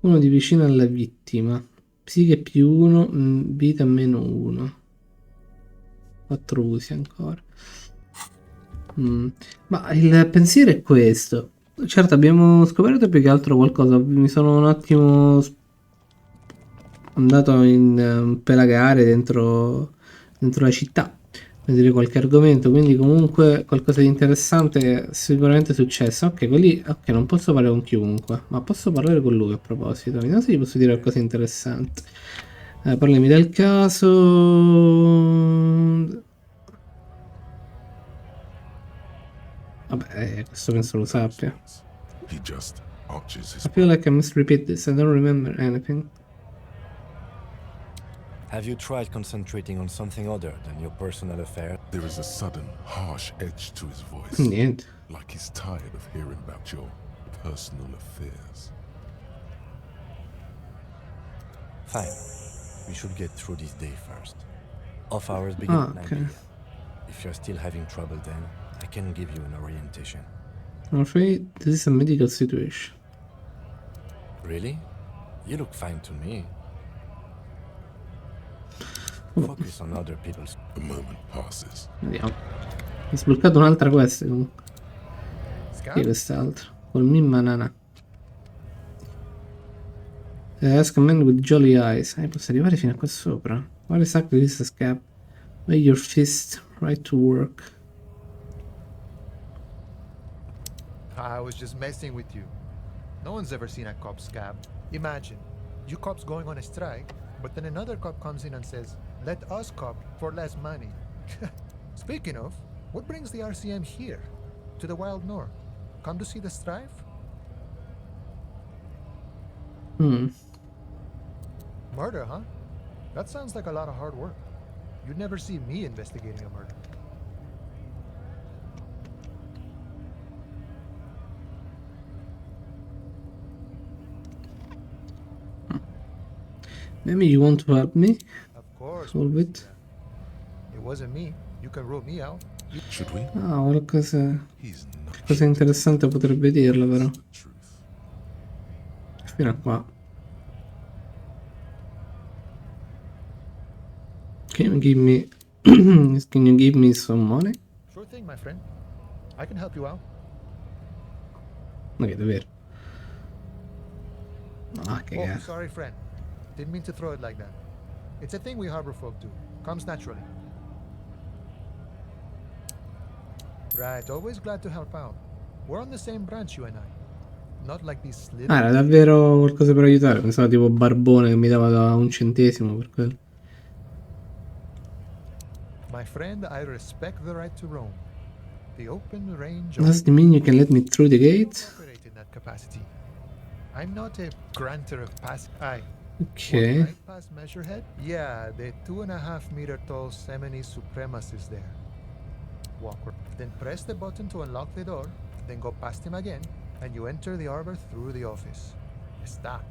Uno di vicino alla vittima. Psiche più 1, vita meno 1. 4 usi ancora. Ma il pensiero è questo. Certo, abbiamo scoperto più che altro qualcosa. Mi sono un attimo andato in pelagare dentro la città, vedere qualche argomento, quindi comunque qualcosa di interessante è sicuramente successo. Ok, ok, non posso parlare con chiunque, ma posso parlare con lui a proposito. Vediamo se gli posso dire qualcosa di interessante. Parlami del caso. Vabbè, questo penso lo sappia. He just arches his I feel like I must repeat this. I don't remember anything. Have you tried concentrating on something other than your personal affair? There is a sudden, harsh edge to his voice. Niente. Like he's tired of hearing about your personal affairs. Fine. We should get through this day first. Off hours begin at 9 p.m. If you're still having trouble then, I can give you an orientation. I'm afraid this is a medical situation. Really? You look fine to me. Focus on other people's... A moment passes. Vediamo. Ho sbloccato un'altra quest comunque. E quest'altro. Col Mimmanana. Ask a man with jolly eyes. Posso arrivare fino a qua sopra. What exactly is a scab? Lay your fist right to work. I was just messing with you. No one's ever seen a cop scab. Imagine, you cops going on a strike, but then another cop comes in and says, let us cop for less money. Speaking of, what brings the RCM here? To the Wild North? Come to see the strife? Murder, huh? That sounds like a lot of hard work. You'd never see me investigating a murder. Maybe you want to help me? Of course. Solve it. It wasn't me. You can rule me out. Should we? Ah, qualcosa interessante potrebbe dirlo però. Fino a qua. Can you give me can you give me some money? Sure thing, my friend. I can help you out. Ok, davvero. Ah, che Oh, cazzo. sorry, friend. Didn't mean to throw it like that. It's a thing we harbor folk do. Comes naturally. Right, always glad to help out. We're on the same branch, you and I. Not like these slithers. Ah, era davvero qualcosa per aiutare. Pensavo tipo Barbone che mi dava un centesimo per quello. My friend, I respect the right to roam. The open range Does it mean you can let me through the gate? operate in that capacity. I'm not a granter of pass. Ok. Right past Measurehead? Yeah, the 2.5 meter tall Semini Supremus is there. Walk. Then press the button to unlock the door, then go past him again, and you enter the arbor through the office. Está.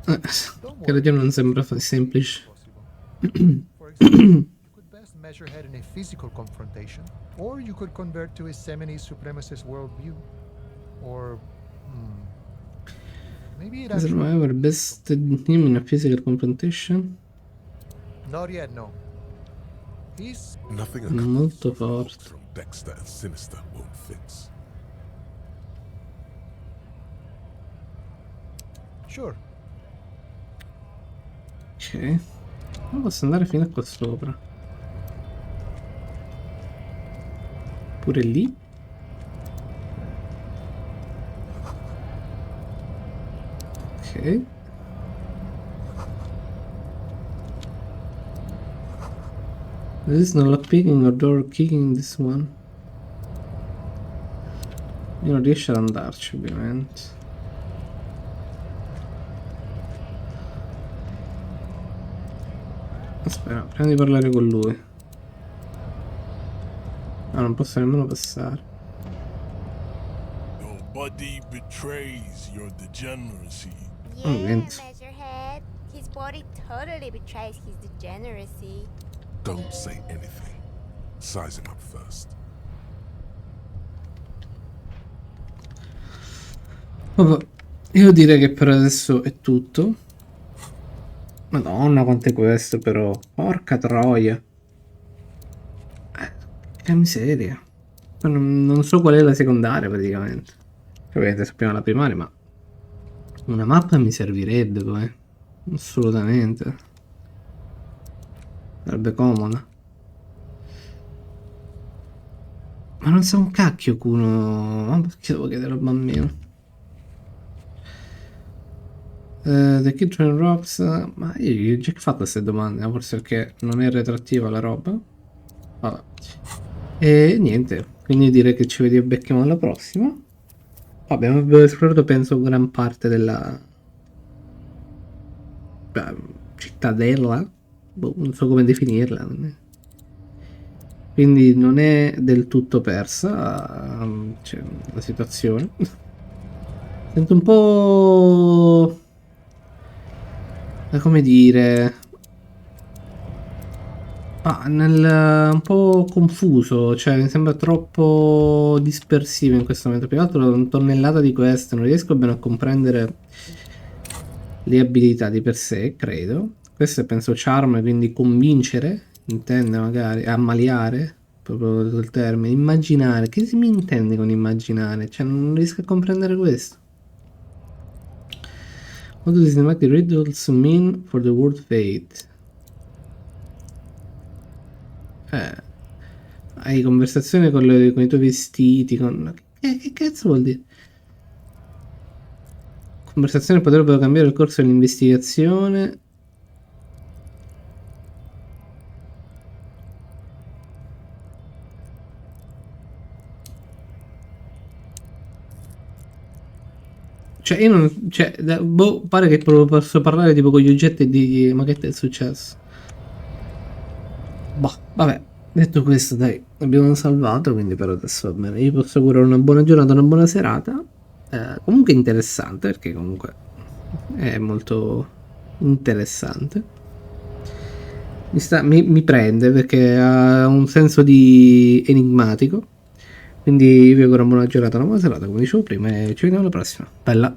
Che ragione non sembra semplice. For example, you could best Measurehead in a physical confrontation, or you could convert to his Semini Supremacist worldview. Or, maybe it Has actually... ever bested him in a physical confrontation? Not yet, no. He's... Nothing a Molto couple of forte. from Dexter and Sinister won't fix. Sure. Ok. Ma posso andare fino a qua sopra. Pure lì? There is no lock picking or door kicking in this one. Io non riesco ad andarci, ovviamente. Aspetta, prima di parlare con lui. Ah, non posso nemmeno passare. Your body betrays your degeneracy. Yeah, Measurehead. His body totally betrays his degeneracy. Don't say anything. Size him up first. Vabbè, io direi che per adesso è tutto. Madonna, quante queste però. Porca troia. Che miseria. Non so qual è la secondaria praticamente. Ovviamente sappiamo la primaria, ma una mappa mi servirebbe poi. Assolutamente. Sarebbe comoda. Ma non sa un cacchio Kuno. Ma perché devo chiedere al bambino? The Kid Train Rocks. Ma io ho già fatto queste domande, forse perché non è retrattiva la roba. Vabbè. E niente, quindi direi che ci vediamo, becchiamo alla prossima. Vabbè, abbiamo esplorato penso gran parte della cittadella. Boh, non so come definirla. Quindi non è del tutto persa, cioè, la situazione. Sento un po'... come dire... un po' confuso, cioè mi sembra troppo dispersivo in questo momento. Più che altro una tonnellata di queste, non riesco bene a comprendere le abilità di per sé, credo. Questo è penso charm, quindi convincere, intende magari, ammaliare, proprio il termine. Immaginare, che si mi intende con immaginare? Cioè non riesco a comprendere questo. What do these cinematic riddles mean for the world fate? Hai conversazione con i tuoi vestiti, con... Che cazzo vuol dire? Conversazioni potrebbero cambiare il corso dell'investigazione. Cioè io non... Cioè, boh, pare che proprio posso parlare tipo con gli oggetti e dirgli ma che ti è successo? Boh, vabbè. Detto questo, dai, abbiamo salvato, quindi per adesso va bene. Io posso augurare una buona giornata, una buona serata. Comunque interessante, perché comunque è molto interessante. Mi prende perché ha un senso di enigmatico. Quindi vi auguro una buona giornata, una buona serata, come dicevo prima, e ci vediamo alla prossima. Bella!